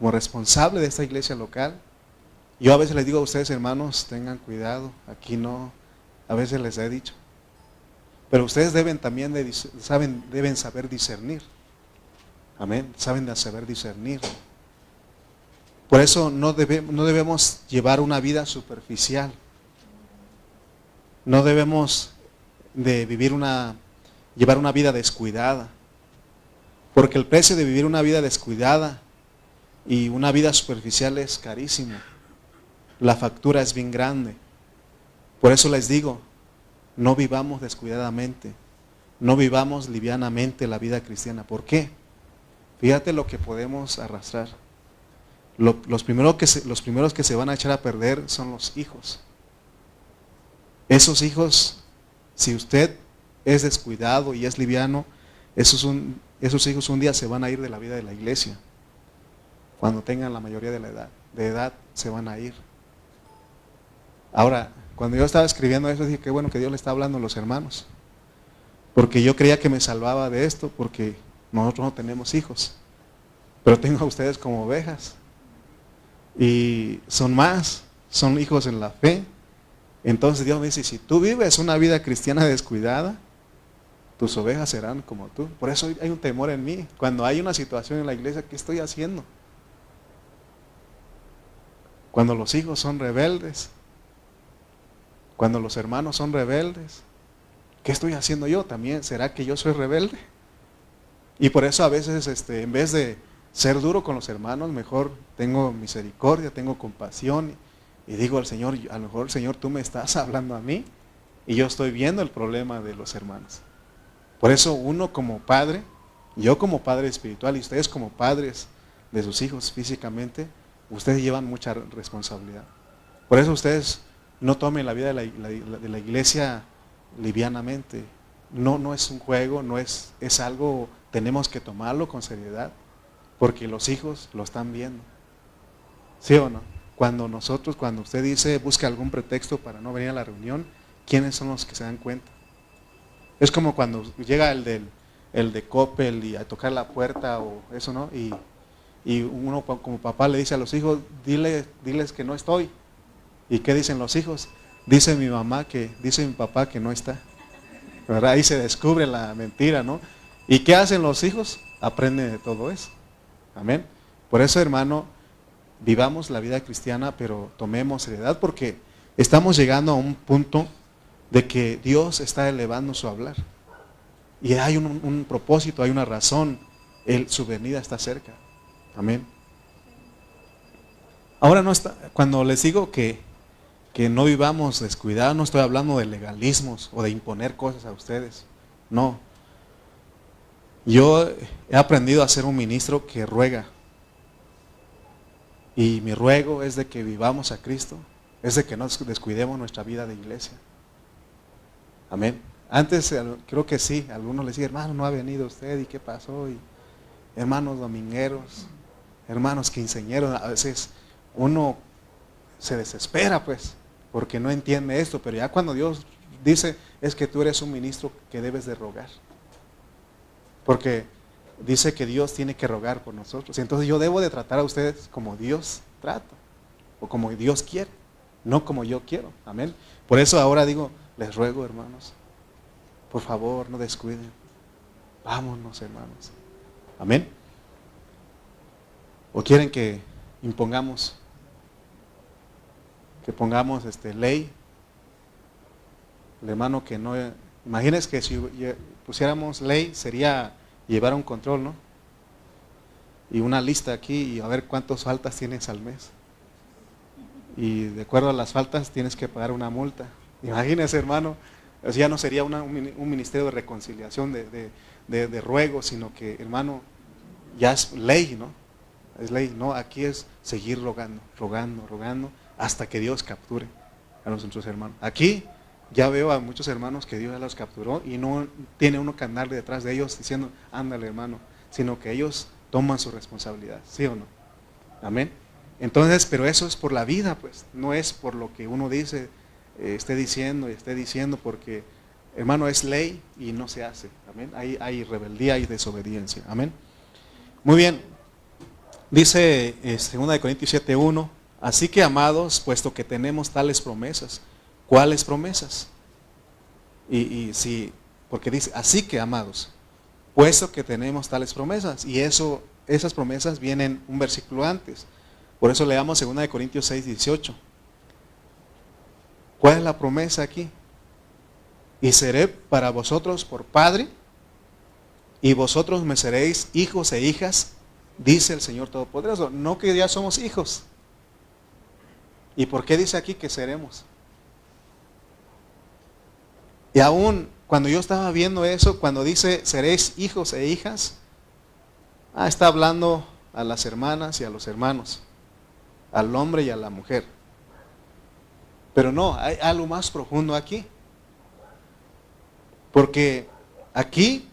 responsable de esta iglesia local, yo a veces les digo a ustedes, hermanos, tengan cuidado, aquí no, a veces les he dicho. Pero ustedes deben también deben saber discernir. Amén, saben de saber discernir. Por eso no debemos llevar una vida superficial. No debemos de llevar una vida descuidada. Porque el precio de vivir una vida descuidada y una vida superficial es carísimo. La factura es bien grande. Por eso les digo, no vivamos descuidadamente. No vivamos livianamente la vida cristiana. ¿Por qué? Fíjate lo que podemos arrastrar. Los primeros que se van a echar a perder son los hijos. Esos hijos, si usted es descuidado y es liviano, esos hijos un día se van a ir de la vida de la iglesia. Cuando tengan la mayoría de edad se van a ir. Ahora, cuando yo estaba escribiendo eso, dije que bueno que Dios le está hablando a los hermanos. Porque yo creía que me salvaba de esto, porque nosotros no tenemos hijos. Pero tengo a ustedes como ovejas. Y son hijos en la fe. Entonces Dios me dice, si tú vives una vida cristiana descuidada, tus ovejas serán como tú. Por eso hay un temor en mí. Cuando hay una situación en la iglesia, ¿qué estoy haciendo? Cuando los hijos son rebeldes, cuando los hermanos son rebeldes, ¿qué estoy haciendo yo también? ¿Será que yo soy rebelde? Y por eso a veces en vez de ser duro con los hermanos, mejor tengo misericordia, tengo compasión y digo al Señor, a lo mejor Señor tú me estás hablando a mí y yo estoy viendo el problema de los hermanos. Por eso uno como padre, yo como padre espiritual y ustedes como padres de sus hijos físicamente, ustedes llevan mucha responsabilidad. Por eso ustedes no tomen la vida de la iglesia livianamente. No es un juego, es algo, tenemos que tomarlo con seriedad, porque los hijos lo están viendo. ¿Sí o no? Cuando usted dice, busca algún pretexto para no venir a la reunión, ¿quiénes son los que se dan cuenta? Es como cuando llega el el de Coppel y a tocar la puerta o eso, ¿no? Y uno como papá le dice a los hijos, diles que no estoy. ¿Y qué dicen los hijos? Dice mi papá que no está. ¿Verdad? Ahí se descubre la mentira, ¿no? ¿Y qué hacen los hijos? Aprenden de todo eso. Amén. Por eso, hermano, vivamos la vida cristiana, pero tomemos seriedad porque estamos llegando a un punto de que Dios está elevando su hablar. Y hay un propósito, hay una razón. Su venida está cerca. Amén. Ahora no está, cuando les digo que no vivamos descuidados, no estoy hablando de legalismos o de imponer cosas a ustedes. No. Yo he aprendido a ser un ministro que ruega. Y mi ruego es de que vivamos a Cristo, es de que no descuidemos nuestra vida de iglesia. Amén. Antes creo que sí, algunos les decían, hermano, no ha venido usted, ¿y qué pasó? Y hermanos domingueros, hermanos quinceañeros, a veces uno se desespera pues, porque no entiende esto, pero ya cuando Dios dice, es que tú eres un ministro que debes de rogar. Porque dice que Dios tiene que rogar por nosotros. Y entonces yo debo de tratar a ustedes como Dios trata, o como Dios quiere, no como yo quiero. Amén. Por eso ahora digo, les ruego, hermanos, por favor, no descuiden. Vámonos, hermanos. Amén. ¿O quieren que impongamos, que pongamos ley? El hermano que no... Imagínense que si pusiéramos ley sería llevar un control, ¿no? Y una lista aquí y a ver cuántas faltas tienes al mes. Y de acuerdo a las faltas tienes que pagar una multa. Imagínense, hermano, o sea, ya no sería un ministerio de reconciliación, de ruego, sino que, hermano, ya es ley, ¿no? Es ley, no, aquí es seguir rogando, hasta que Dios capture a nuestros hermanos. Aquí ya veo a muchos hermanos que Dios ya los capturó y no tiene uno que andar detrás de ellos diciendo, ándale, hermano, sino que ellos toman su responsabilidad, ¿sí o no? Amén. Entonces, pero eso es por la vida, pues, no es por lo que uno dice, esté diciendo, porque, hermano, es ley y no se hace. Amén. Hay rebeldía y desobediencia. Amén. Muy bien. Dice 2 Corintios 7:1, así que, amados, puesto que tenemos tales promesas. ¿Cuáles promesas? Y sí, porque dice, así que, amados, puesto que tenemos tales promesas. Y esas promesas vienen un versículo antes. Por eso leamos 2 Corintios 6:18. ¿Cuál es la promesa aquí? Y seré para vosotros por padre, y vosotros me seréis hijos e hijas, dice el Señor Todopoderoso. No que ya somos hijos. ¿Y por qué dice aquí que seremos? Y aún cuando yo estaba viendo eso, cuando dice seréis hijos e hijas, está hablando a las hermanas y a los hermanos, al hombre y a la mujer. Pero no, hay algo más profundo aquí. Porque aquí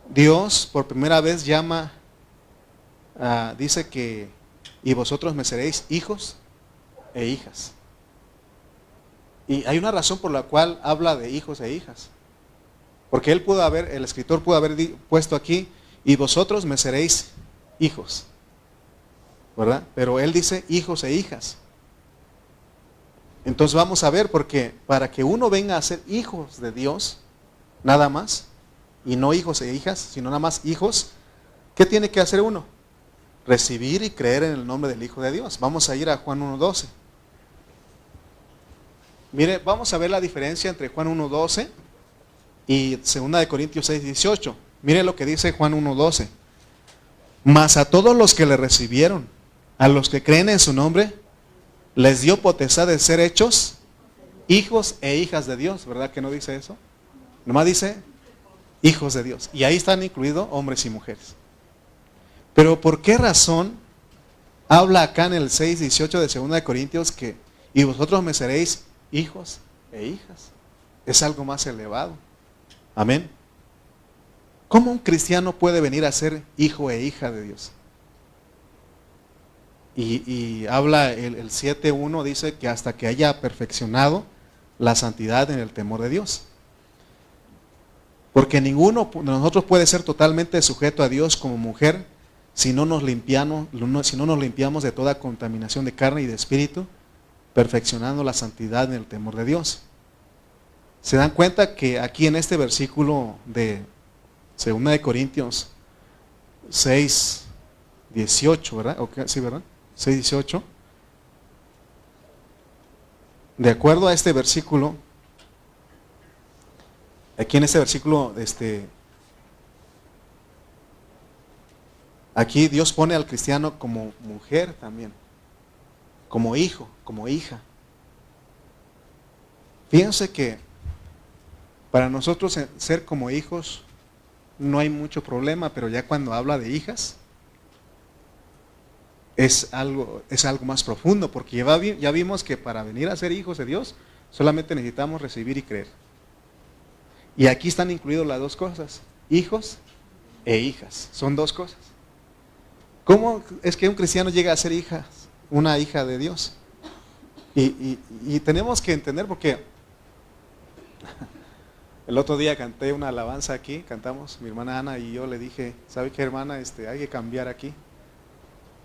Dios por primera vez llama, dice que, y vosotros me seréis hijos e hijas. Y hay una razón por la cual habla de hijos e hijas. Porque el escritor pudo haber puesto aquí, y vosotros me seréis hijos, ¿verdad? Pero él dice hijos e hijas. Entonces vamos a ver, porque para que uno venga a ser hijos de Dios, nada más, y no hijos e hijas, sino nada más hijos, ¿qué tiene que hacer uno? Recibir y creer en el nombre del Hijo de Dios. Vamos a ir a Juan 1:12. Mire, vamos a ver la diferencia entre Juan 1:12 y 2 Corintios 6:18. Mire lo que dice Juan 1:12. Mas a todos los que le recibieron, a los que creen en su nombre, les dio potestad de ser hechos hijos e hijas de Dios. ¿Verdad que no dice eso? Nomás dice hijos de Dios. Y ahí están incluidos hombres y mujeres. Pero ¿por qué razón habla acá en el 6:18 de 2 Corintios que y vosotros me seréis hijos e hijas? Es algo más elevado. Amén. ¿Cómo un cristiano puede venir a ser hijo e hija de Dios? Y habla el 7:1, dice que hasta que haya perfeccionado la santidad en el temor de Dios. Porque ninguno de nosotros puede ser totalmente sujeto a Dios como mujer si no nos limpiamos de toda contaminación de carne y de espíritu, perfeccionando la santidad en el temor de Dios. Se dan cuenta que aquí en este versículo de 2 de Corintios 6, 18, ¿verdad? Sí, ¿verdad? 6, 18. De acuerdo a este versículo, aquí en este versículo, aquí Dios pone al cristiano como mujer también, como hijo, como hija. Fíjense que para nosotros ser como hijos no hay mucho problema, pero ya cuando habla de hijas es algo más profundo, porque ya vimos que para venir a ser hijos de Dios solamente necesitamos recibir y creer. Y aquí están incluidas las dos cosas, hijos e hijas, son dos cosas. ¿Cómo es que un cristiano llega a ser una hija de Dios? Y tenemos que entender, porque el otro día canté una alabanza aquí, cantamos mi hermana Ana y yo, le dije, ¿sabe qué, hermana? Hay que cambiar aquí.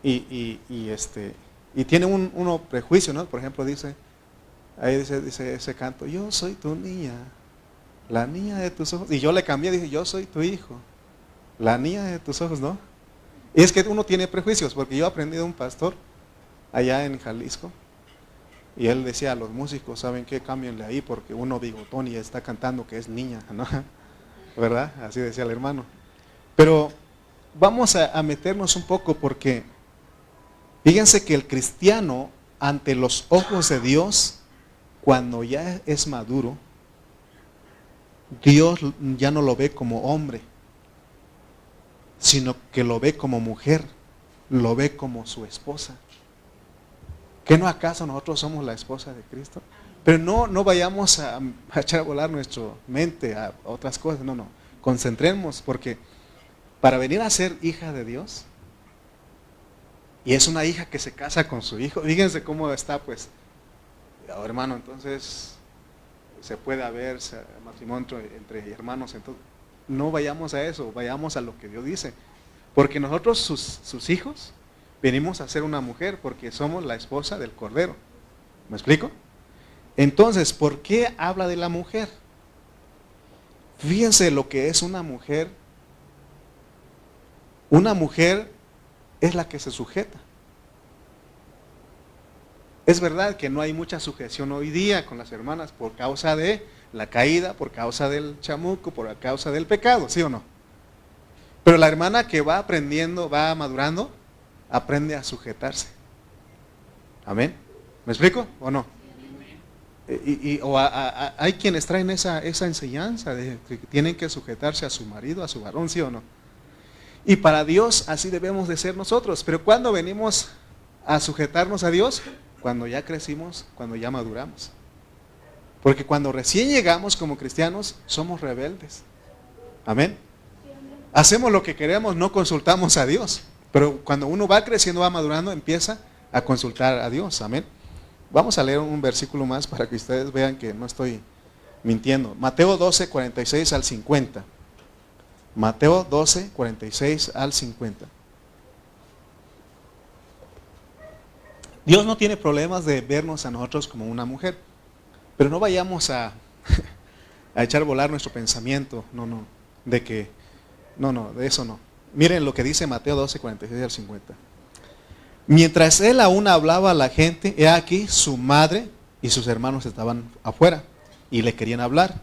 Y tiene uno prejuicio, ¿no? Por ejemplo, ahí dice ese canto, yo soy tu niña, la niña de tus ojos. Y yo le cambié, dije, yo soy tu hijo, la niña de tus ojos, ¿no? Y es que uno tiene prejuicios, porque yo aprendí de un pastor allá en Jalisco, y él decía a los músicos, ¿saben qué? Cámbienle ahí, porque uno bigotón y está cantando que es niña, ¿no? ¿Verdad? Así decía el hermano. Pero vamos a meternos un poco, porque fíjense que el cristiano, ante los ojos de Dios, cuando ya es maduro, Dios ya no lo ve como hombre, sino que lo ve como mujer, lo ve como su esposa. ¿Qué no acaso nosotros somos la esposa de Cristo? Pero no vayamos a echar a volar nuestra mente a otras cosas, no, concentremos, porque para venir a ser hija de Dios, y es una hija que se casa con su hijo, fíjense cómo está, pues, hermano, entonces se puede haber matrimonio entre hermanos, entonces no vayamos a eso, vayamos a lo que Dios dice, porque nosotros sus hijos venimos a ser una mujer, porque somos la esposa del Cordero. ¿Me explico? Entonces, ¿por qué habla de la mujer? Fíjense lo que es una mujer. Una mujer es la que se sujeta. Es verdad que no hay mucha sujeción hoy día con las hermanas por causa de la caída, por causa del chamuco, por causa del pecado, ¿sí o no? Pero la hermana que va aprendiendo, va madurando, aprende a sujetarse. ¿Amén? ¿Me explico o no? Hay quienes traen esa enseñanza de que tienen que sujetarse a su marido, a su varón, ¿sí o no? Y para Dios así debemos de ser nosotros. Pero ¿cuándo venimos a sujetarnos a Dios? Cuando ya crecimos, cuando ya maduramos. Porque cuando recién llegamos como cristianos, somos rebeldes. Amén. Hacemos lo que queremos, no consultamos a Dios. Pero cuando uno va creciendo, va madurando, empieza a consultar a Dios. Amén. Vamos a leer un versículo más para que ustedes vean que no estoy mintiendo. Mateo 12, 46 al 50. Mateo 12, 46 al 50. Dios no tiene problemas de vernos a nosotros como una mujer, pero no vayamos a echar a volar nuestro pensamiento, de eso no. Miren lo que dice Mateo 12, 46 al 50. Mientras él aún hablaba a la gente, he aquí su madre y sus hermanos estaban afuera y le querían hablar.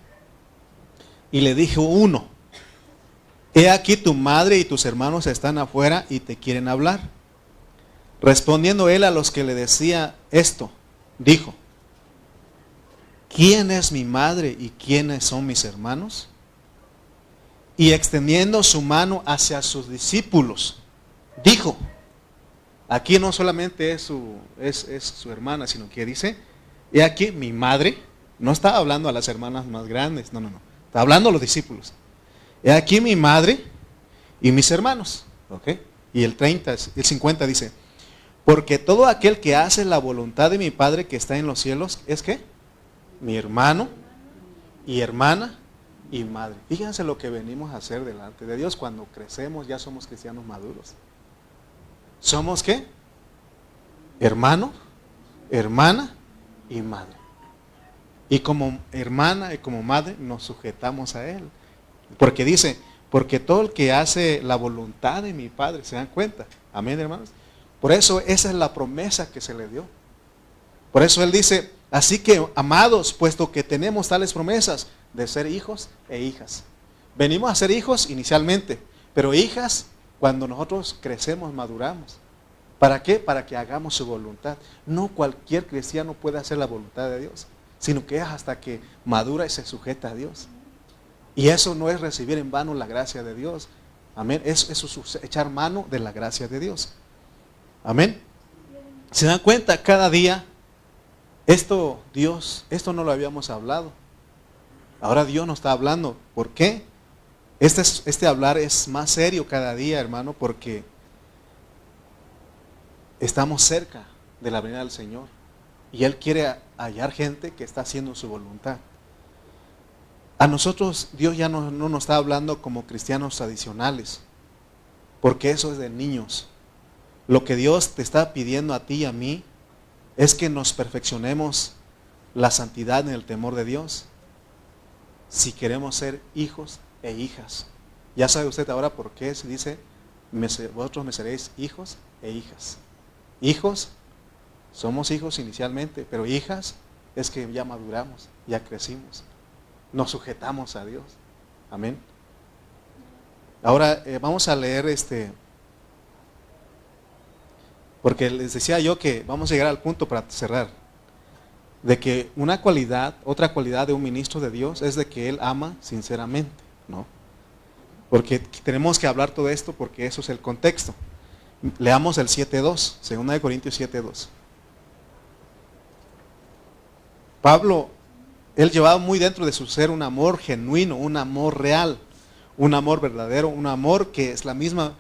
Y le dijo uno, he aquí tu madre y tus hermanos están afuera y te quieren hablar. Respondiendo él a los que le decía esto, dijo, ¿quién es mi madre y quiénes son mis hermanos? Y extendiendo su mano hacia sus discípulos, dijo, aquí no solamente es su hermana, sino que dice, he aquí mi madre, no está hablando a las hermanas más grandes, no, está hablando a los discípulos. He aquí mi madre y mis hermanos, ¿ok? Y el 50 dice, porque todo aquel que hace la voluntad de mi Padre que está en los cielos, ¿es qué? Mi hermano y hermana y madre. Fíjense lo que venimos a hacer delante de Dios. Cuando crecemos ya somos cristianos maduros. ¿Somos qué? Hermano, hermana y madre. Y como hermana y como madre nos sujetamos a Él. Porque dice, porque todo el que hace la voluntad de mi Padre, ¿se dan cuenta? Amén, hermanos. Por eso esa es la promesa que se le dio. Por eso Él dice, así que amados, puesto que tenemos tales promesas de ser hijos e hijas. Venimos a ser hijos inicialmente, pero hijas cuando nosotros crecemos, maduramos. ¿Para qué? Para que hagamos su voluntad. No cualquier cristiano puede hacer la voluntad de Dios, sino que es hasta que madura y se sujeta a Dios. Y eso no es recibir en vano la gracia de Dios. Amén. Eso es echar mano de la gracia de Dios. Amén. ¿Se dan cuenta? Cada día, esto no lo habíamos hablado. Ahora Dios nos está hablando. ¿Por qué? Este hablar es más serio cada día, hermano, porque estamos cerca de la venida del Señor. Y Él quiere hallar gente que está haciendo su voluntad. A nosotros Dios ya no nos está hablando como cristianos tradicionales, porque eso es de niños. Lo que Dios te está pidiendo a ti y a mí es que nos perfeccionemos la santidad en el temor de Dios, si queremos ser hijos e hijas. Ya sabe usted ahora por qué se dice, vosotros me seréis hijos e hijas. Hijos, somos hijos inicialmente, pero hijas es que ya maduramos, ya crecimos. Nos sujetamos a Dios. Amén. Ahora vamos a leer porque les decía yo que vamos a llegar al punto para cerrar, de que otra cualidad de un ministro de Dios es de que él ama sinceramente, ¿no? Porque tenemos que hablar todo esto porque eso es el contexto. Leamos el 7.2, 2 Corintios 7.2. Pablo, él llevaba muy dentro de su ser un amor genuino, un amor real, un amor verdadero, un amor que es la misma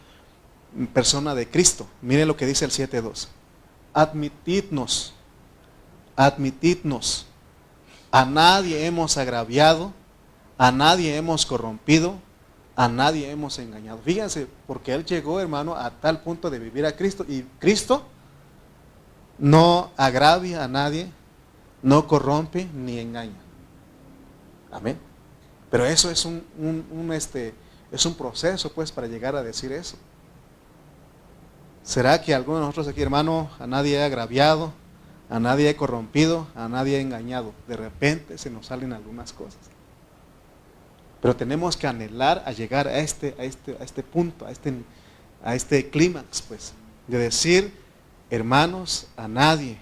persona de Cristo. Mire lo que dice el 7.2. Admitidnos, a nadie hemos agraviado, a nadie hemos corrompido, a nadie hemos engañado. Fíjense, porque él llegó, hermano, a tal punto de vivir a Cristo, y Cristo no agravia a nadie, no corrompe ni engaña. Amén. Pero eso es es un proceso, pues, para llegar a decir eso. ¿Será que alguno de nosotros aquí, hermano, a nadie he agraviado, a nadie he corrompido, a nadie he engañado? De repente se nos salen algunas cosas. Pero tenemos que anhelar a llegar a este punto, a este clímax, pues, de decir, hermanos, a nadie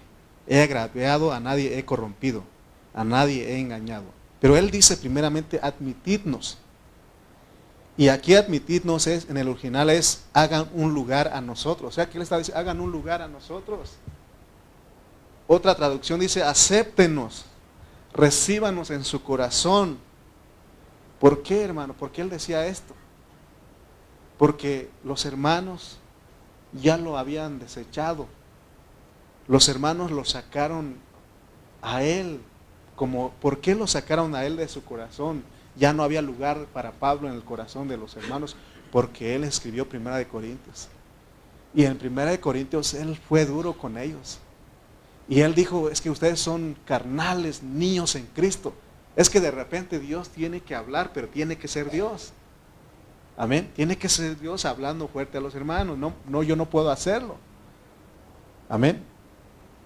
he agraviado, a nadie he corrompido, a nadie he engañado. Pero él dice primeramente, admitidnos. Y aquí admitidnos en el original es, hagan un lugar a nosotros. O sea, aquí él está diciendo, hagan un lugar a nosotros. Otra traducción dice, acéptenos, recíbanos en su corazón. ¿Por qué, hermano? ¿Por qué él decía esto? Porque los hermanos ya lo habían desechado. Los hermanos lo sacaron a él. ¿Por qué lo sacaron a él de su corazón? Ya no había lugar para Pablo en el corazón de los hermanos, porque él escribió 1 Corintios. Y en 1 Corintios él fue duro con ellos. Y él dijo, es que ustedes son carnales, niños en Cristo. Es que de repente Dios tiene que hablar, pero tiene que ser Dios. Amén. Tiene que ser Dios hablando fuerte a los hermanos. No, yo no puedo hacerlo. Amén.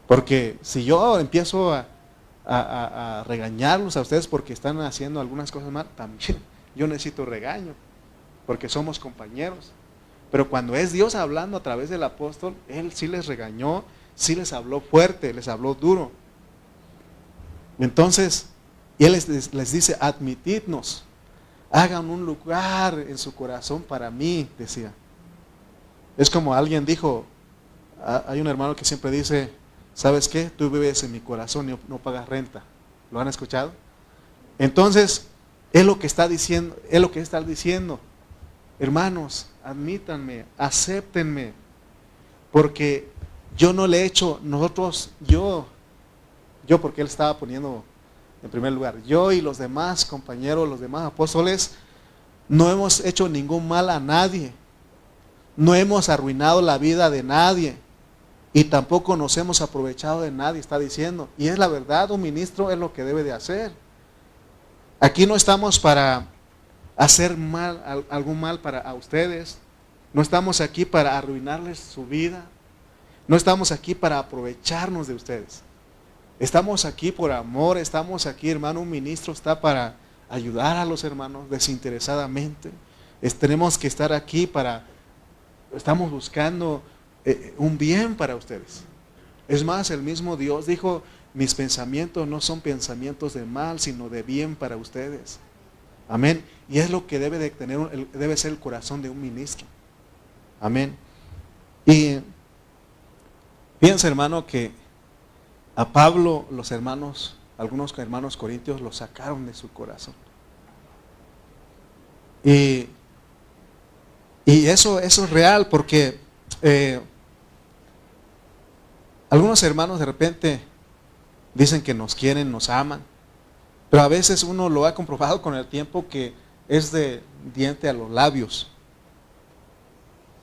Porque si yo empiezo a regañarlos a ustedes porque están haciendo algunas cosas mal, también yo necesito regaño, porque somos compañeros. Pero cuando es Dios hablando a través del apóstol, él sí les regañó, sí les habló fuerte, les habló duro. Entonces, él les dice, admitidnos, hagan un lugar en su corazón para mí, decía. Es como alguien dijo, hay un hermano que siempre dice, ¿sabes qué? Tú vives en mi corazón y no pagas renta. ¿Lo han escuchado? Entonces, es lo que está diciendo. Hermanos, admítanme, acéptenme, porque yo no le he hecho, yo porque él estaba poniendo En primer lugar, yo y los demás compañeros, los demás apóstoles, no hemos hecho ningún mal a nadie. No hemos arruinado la vida de nadie. Y tampoco nos hemos aprovechado de nadie, está diciendo. Y es la verdad, un ministro es lo que debe de hacer. Aquí no estamos para hacer mal, algún mal a ustedes. No estamos aquí para arruinarles su vida. No estamos aquí para aprovecharnos de ustedes. Estamos aquí por amor, estamos aquí, hermano, un ministro está para ayudar a los hermanos desinteresadamente. Tenemos que estar aquí estamos buscando un bien para ustedes. Es más, el mismo Dios dijo, mis pensamientos no son pensamientos de mal, sino de bien para ustedes. Amén. Y es lo que debe ser el corazón de un ministro. Amén. Y fíjense, hermano, que a Pablo algunos hermanos corintios lo sacaron de su corazón. Y eso es real porque algunos hermanos de repente dicen que nos quieren, nos aman, pero a veces uno lo ha comprobado con el tiempo que es de diente a los labios.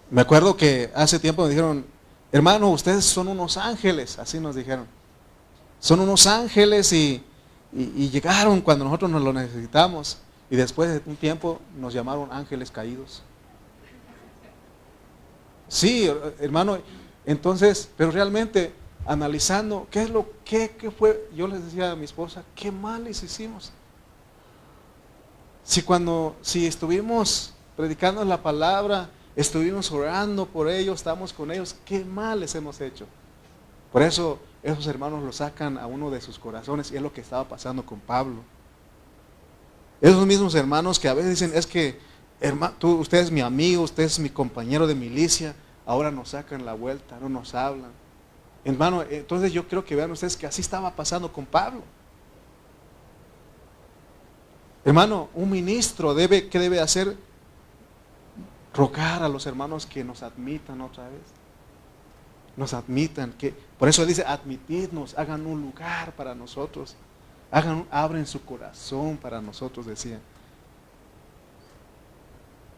Me acuerdo que hace tiempo me dijeron, hermano, ustedes son unos ángeles, así nos dijeron. Son unos ángeles y llegaron cuando nosotros nos lo necesitamos. Y después de un tiempo nos llamaron ángeles caídos. Sí, hermano, entonces, pero realmente analizando, ¿qué fue? Yo les decía a mi esposa, ¿qué mal les hicimos? Si estuvimos predicando la palabra, estuvimos orando por ellos, estamos con ellos, ¿qué mal les hemos hecho? Por eso esos hermanos lo sacan a uno de sus corazones y es lo que estaba pasando con Pablo. Esos mismos hermanos que a veces dicen, es que usted es mi amigo, usted es mi compañero de milicia, ahora nos sacan la vuelta, no nos hablan. Hermano, entonces yo creo que vean ustedes que así estaba pasando con Pablo. Hermano, un ministro ¿qué debe hacer? Rogar a los hermanos que nos admitan otra vez. Nos admitan, por eso dice, admitidnos, hagan un lugar para nosotros. Abren su corazón para nosotros, decía.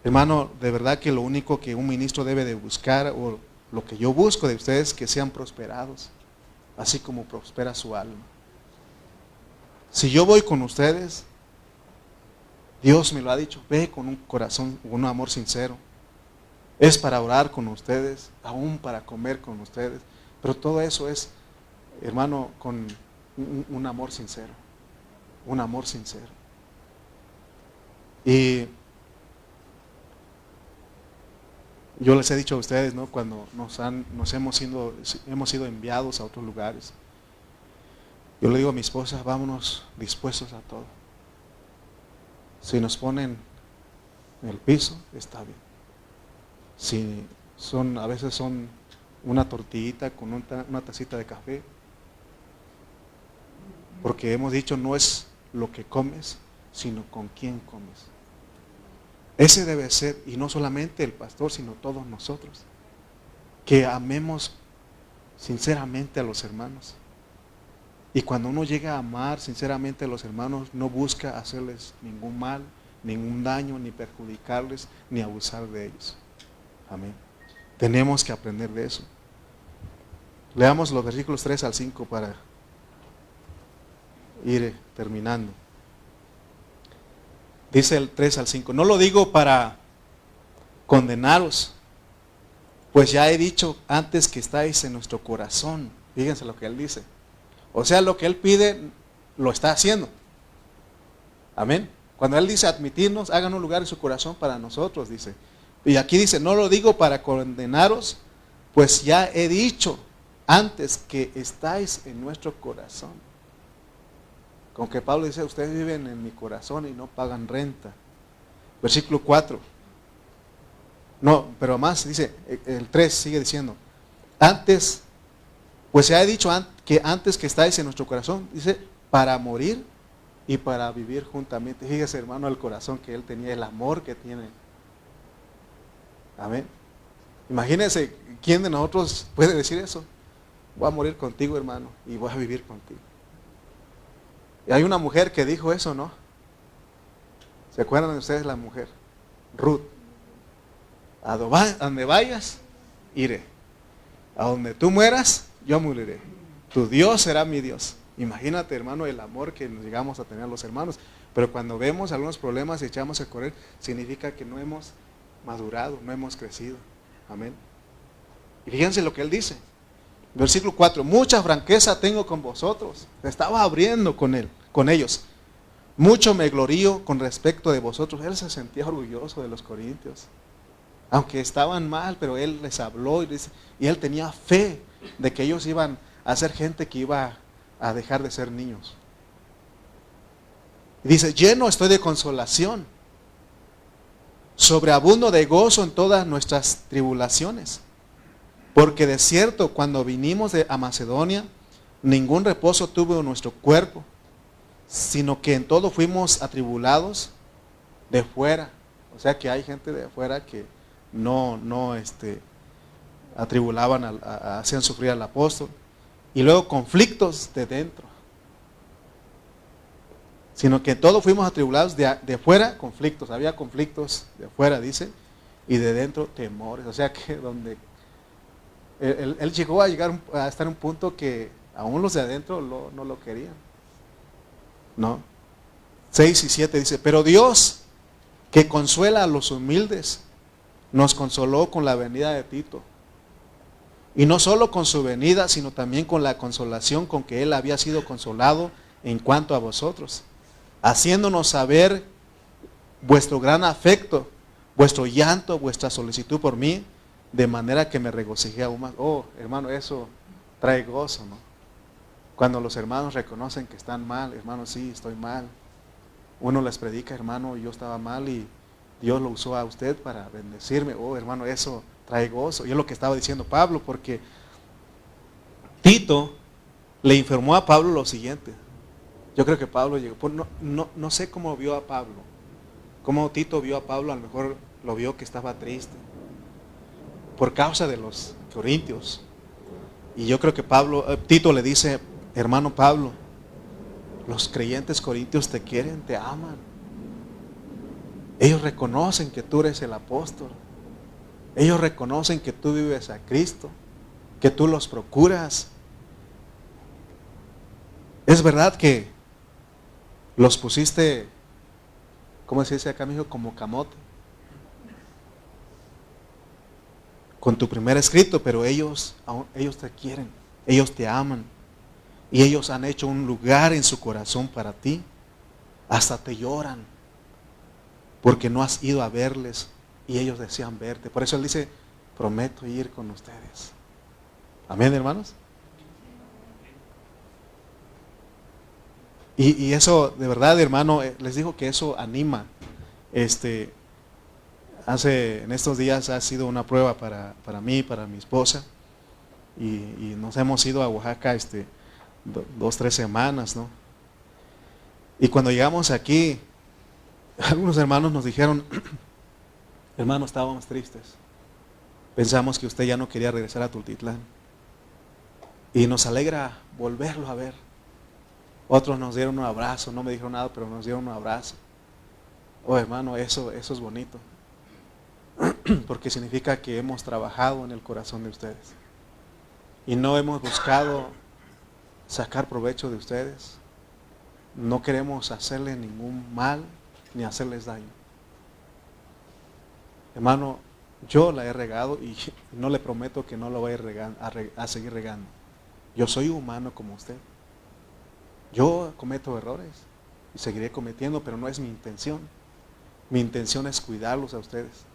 Hermano, de verdad que lo único que un ministro debe de buscar, o lo que yo busco de ustedes, que sean prosperados, así como prospera su alma. Si yo voy con ustedes, Dios me lo ha dicho, ve con un corazón, un amor sincero. Es para orar con ustedes, aún para comer con ustedes. Pero todo eso es, hermano, con un amor sincero. Un amor sincero. Y yo les he dicho a ustedes, ¿no? Cuando hemos sido enviados a otros lugares. Yo le digo a mi esposa, vámonos dispuestos a todo. Si nos ponen en el piso, está bien. Si a veces son una tortillita con una tacita de café, porque hemos dicho no es lo que comes, sino con quién comes. Ese debe ser, y no solamente el pastor, sino todos nosotros, que amemos sinceramente a los hermanos. Y cuando uno llega a amar sinceramente a los hermanos, no busca hacerles ningún mal, ningún daño, ni perjudicarles, ni abusar de ellos. Amén. Tenemos que aprender de eso. Leamos los versículos 3 al 5 para ir terminando. Dice el 3 al 5, no lo digo para condenaros, pues ya he dicho antes que estáis en nuestro corazón. Fíjense lo que él dice. O sea, lo que él pide, lo está haciendo. Amén. Cuando él dice admitirnos, hagan un lugar en su corazón para nosotros, dice. Y aquí dice, no lo digo para condenaros, pues ya he dicho antes que estáis en nuestro corazón. Con que Pablo dice, ustedes viven en mi corazón y no pagan renta. Versículo 4. No, pero más dice, el 3 sigue diciendo, antes, pues ya he dicho que antes que estáis en nuestro corazón, dice, para morir y para vivir juntamente. Fíjese, hermano, el corazón que él tenía, el amor que tiene. Amén. Imagínense, ¿quién de nosotros puede decir eso? Voy a morir contigo, hermano, y voy a vivir contigo. Y hay una mujer que dijo eso, ¿no? ¿Se acuerdan de ustedes la mujer? Ruth. A donde vayas, iré. A donde tú mueras, yo moriré. Tu Dios será mi Dios. Imagínate, hermano, el amor que nos llegamos a tener los hermanos. Pero cuando vemos algunos problemas y echamos a correr, significa que no hemos madurado, no hemos crecido. Amén. Y fíjense lo que él dice. Versículo 4. Mucha franqueza tengo con vosotros. Estaba abriendo con él, con ellos. Mucho me glorío con respecto de vosotros. Él se sentía orgulloso de los corintios. Aunque estaban mal, pero él les habló y él tenía fe de que ellos iban a ser gente que iba a dejar de ser niños. Y dice, lleno estoy de consolación, sobreabundo de gozo en todas nuestras tribulaciones. Porque de cierto, cuando vinimos a Macedonia, ningún reposo tuvo nuestro cuerpo, sino que en todo fuimos atribulados de fuera. O sea que hay gente de afuera que no atribulaban, hacían sufrir al apóstol. Y luego conflictos de dentro. Sino que todos fuimos atribulados de fuera, conflictos. Había conflictos de fuera, dice, y de dentro temores. O sea que donde él llegó a estar en un punto que aún los de adentro no lo querían. ¿No? 6 y 7 dice, pero Dios, que consuela a los humildes, nos consoló con la venida de Tito. Y no solo con su venida, sino también con la consolación con que él había sido consolado en cuanto a vosotros, haciéndonos saber vuestro gran afecto, vuestro llanto, vuestra solicitud por mí, de manera que me regocijé aún más. Oh, hermano, eso trae gozo, ¿no? Cuando los hermanos reconocen que están mal, hermano, sí, estoy mal. Uno les predica, hermano, yo estaba mal y Dios lo usó a usted para bendecirme. Oh, hermano, eso trae gozo. Y es lo que estaba diciendo Pablo, porque Tito le informó a Pablo lo siguiente. Yo creo que Pablo llegó, no sé cómo vio a Pablo, cómo Tito vio a Pablo, a lo mejor lo vio que estaba triste, por causa de los corintios. Y yo creo que Tito le dice, hermano Pablo, los creyentes corintios te quieren, te aman. Ellos reconocen que tú eres el apóstol. Ellos reconocen que tú vives a Cristo, que tú los procuras. Es verdad que los pusiste, ¿cómo se dice acá, mijo? Como camote. Con tu primer escrito, pero ellos te quieren, ellos te aman. Y ellos han hecho un lugar en su corazón para ti. Hasta te lloran, porque no has ido a verles y ellos desean verte. Por eso él dice, prometo ir con ustedes. Amén, hermanos. Y eso, de verdad, hermano, les digo que eso anima. En estos días ha sido una prueba para mí, para mi esposa. Y nos hemos ido a Oaxaca 2-3 semanas, ¿no? Y cuando llegamos aquí, algunos hermanos nos dijeron, hermano, estábamos tristes. Pensamos que usted ya no quería regresar a Tultitlán. Y nos alegra volverlo a ver. Otros nos dieron un abrazo, no me dijeron nada, pero nos dieron un abrazo. Oh, hermano, eso es bonito. Porque significa que hemos trabajado en el corazón de ustedes. Y no hemos buscado sacar provecho de ustedes. No queremos hacerle ningún mal ni hacerles daño. Hermano, yo la he regado y no le prometo que no lo voy a seguir regando. Yo soy humano como usted. Yo cometo errores y seguiré cometiendo, pero no es mi intención. Mi intención es cuidarlos a ustedes.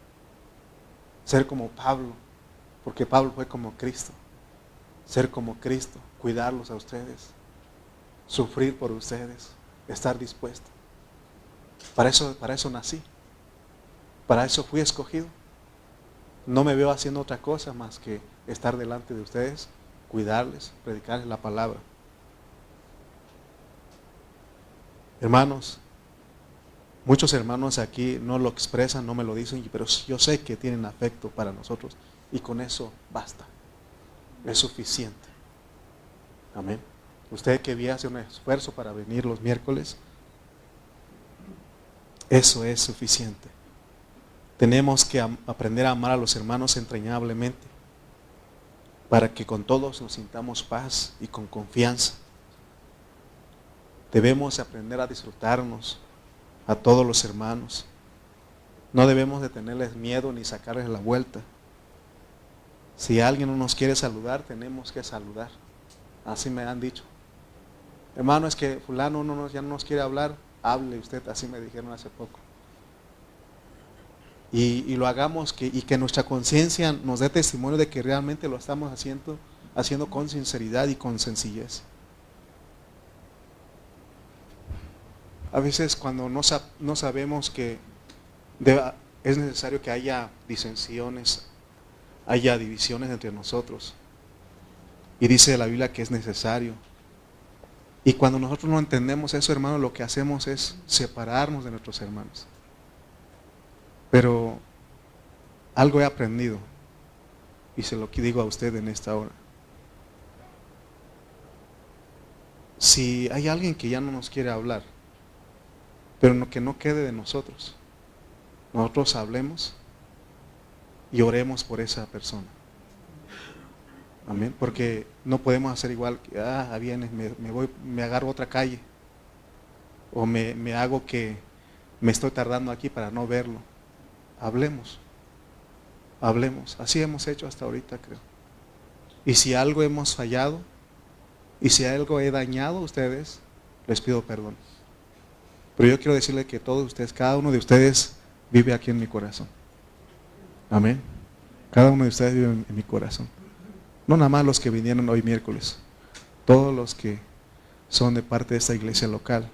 Ser como Pablo, porque Pablo fue como Cristo. Ser como Cristo, cuidarlos a ustedes, sufrir por ustedes, estar dispuesto. Para eso nací. Para eso fui escogido. No me veo haciendo otra cosa más que estar delante de ustedes, cuidarles, predicarles la palabra. Hermanos, muchos hermanos aquí no lo expresan, no me lo dicen, pero yo sé que tienen afecto para nosotros y con eso basta. Es suficiente. Amén. Usted que hace un esfuerzo para venir los miércoles, eso es suficiente. Tenemos que aprender a amar a los hermanos entrañablemente, para que con todos nos sintamos paz y con confianza. Debemos aprender a disfrutarnos a todos los hermanos. No debemos de tenerles miedo ni sacarles la vuelta. Si alguien no nos quiere saludar, tenemos que saludar. Así me han dicho. Hermano, es que fulano ya no nos quiere hablar, hable usted, así me dijeron hace poco. Y lo hagamos y que nuestra conciencia nos dé testimonio de que realmente lo estamos haciendo con sinceridad y con sencillez. A veces cuando no sabemos que es necesario que haya disensiones, haya divisiones entre nosotros. Y dice la Biblia que es necesario. Y cuando nosotros no entendemos eso, hermano, lo que hacemos es separarnos de nuestros hermanos. Pero algo he aprendido, y se lo digo a usted en esta hora. Si hay alguien que ya no nos quiere hablar, pero que no quede de nosotros, nosotros hablemos y oremos por esa persona. Amén. Porque no podemos hacer igual que, vienes, me agarro otra calle, o me hago que me estoy tardando aquí para no verlo. Hablemos. Así hemos hecho hasta ahorita, creo. Y si algo hemos fallado, y si algo he dañado a ustedes, les pido perdón. Pero yo quiero decirle que todos ustedes, cada uno de ustedes vive aquí en mi corazón. Amén. Cada uno de ustedes vive en mi corazón. No nada más los que vinieron hoy miércoles, todos los que son de parte de esta iglesia local,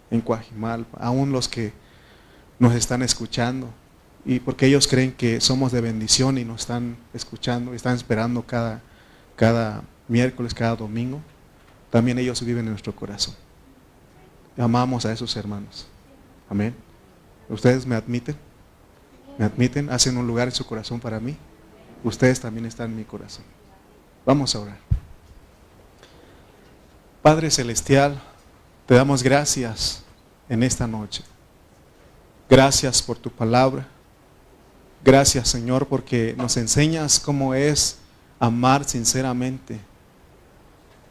en Coajimalpa, aún los que nos están escuchando, y porque ellos creen que somos de bendición y nos están escuchando y están esperando cada miércoles, cada domingo, también ellos viven en nuestro corazón. Amamos a esos hermanos. Amén. ¿Ustedes me admiten? ¿Me admiten? ¿Hacen un lugar en su corazón para mí? Ustedes también están en mi corazón. Vamos a orar. Padre Celestial, te damos gracias en esta noche. Gracias por tu palabra. Gracias, Señor, porque nos enseñas cómo es amar sinceramente.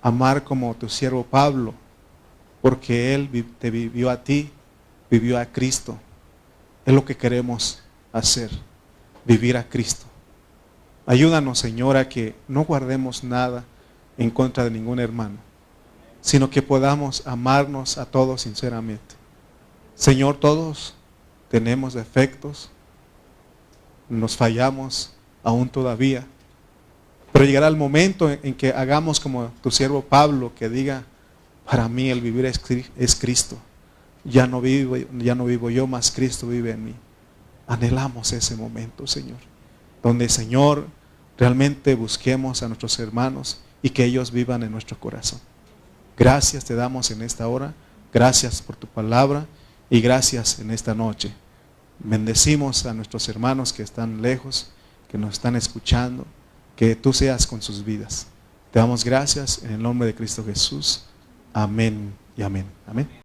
Amar como tu siervo Pablo, porque él te vivió a ti, vivió a Cristo. Es lo que queremos hacer, vivir a Cristo. Ayúdanos, Señor, a que no guardemos nada en contra de ningún hermano, sino que podamos amarnos a todos sinceramente. Señor, todos tenemos defectos, nos fallamos aún todavía, pero llegará el momento en que hagamos como tu siervo Pablo, que diga, para mí el vivir es Cristo. Ya no vivo yo, mas Cristo vive en mí. Anhelamos ese momento, Señor, donde, Señor, realmente busquemos a nuestros hermanos y que ellos vivan en nuestro corazón. Gracias te damos en esta hora, gracias por tu palabra y gracias en esta noche. Bendecimos a nuestros hermanos que están lejos, que nos están escuchando, que tú seas con sus vidas. Te damos gracias en el nombre de Cristo Jesús. Amén y amén. Amén.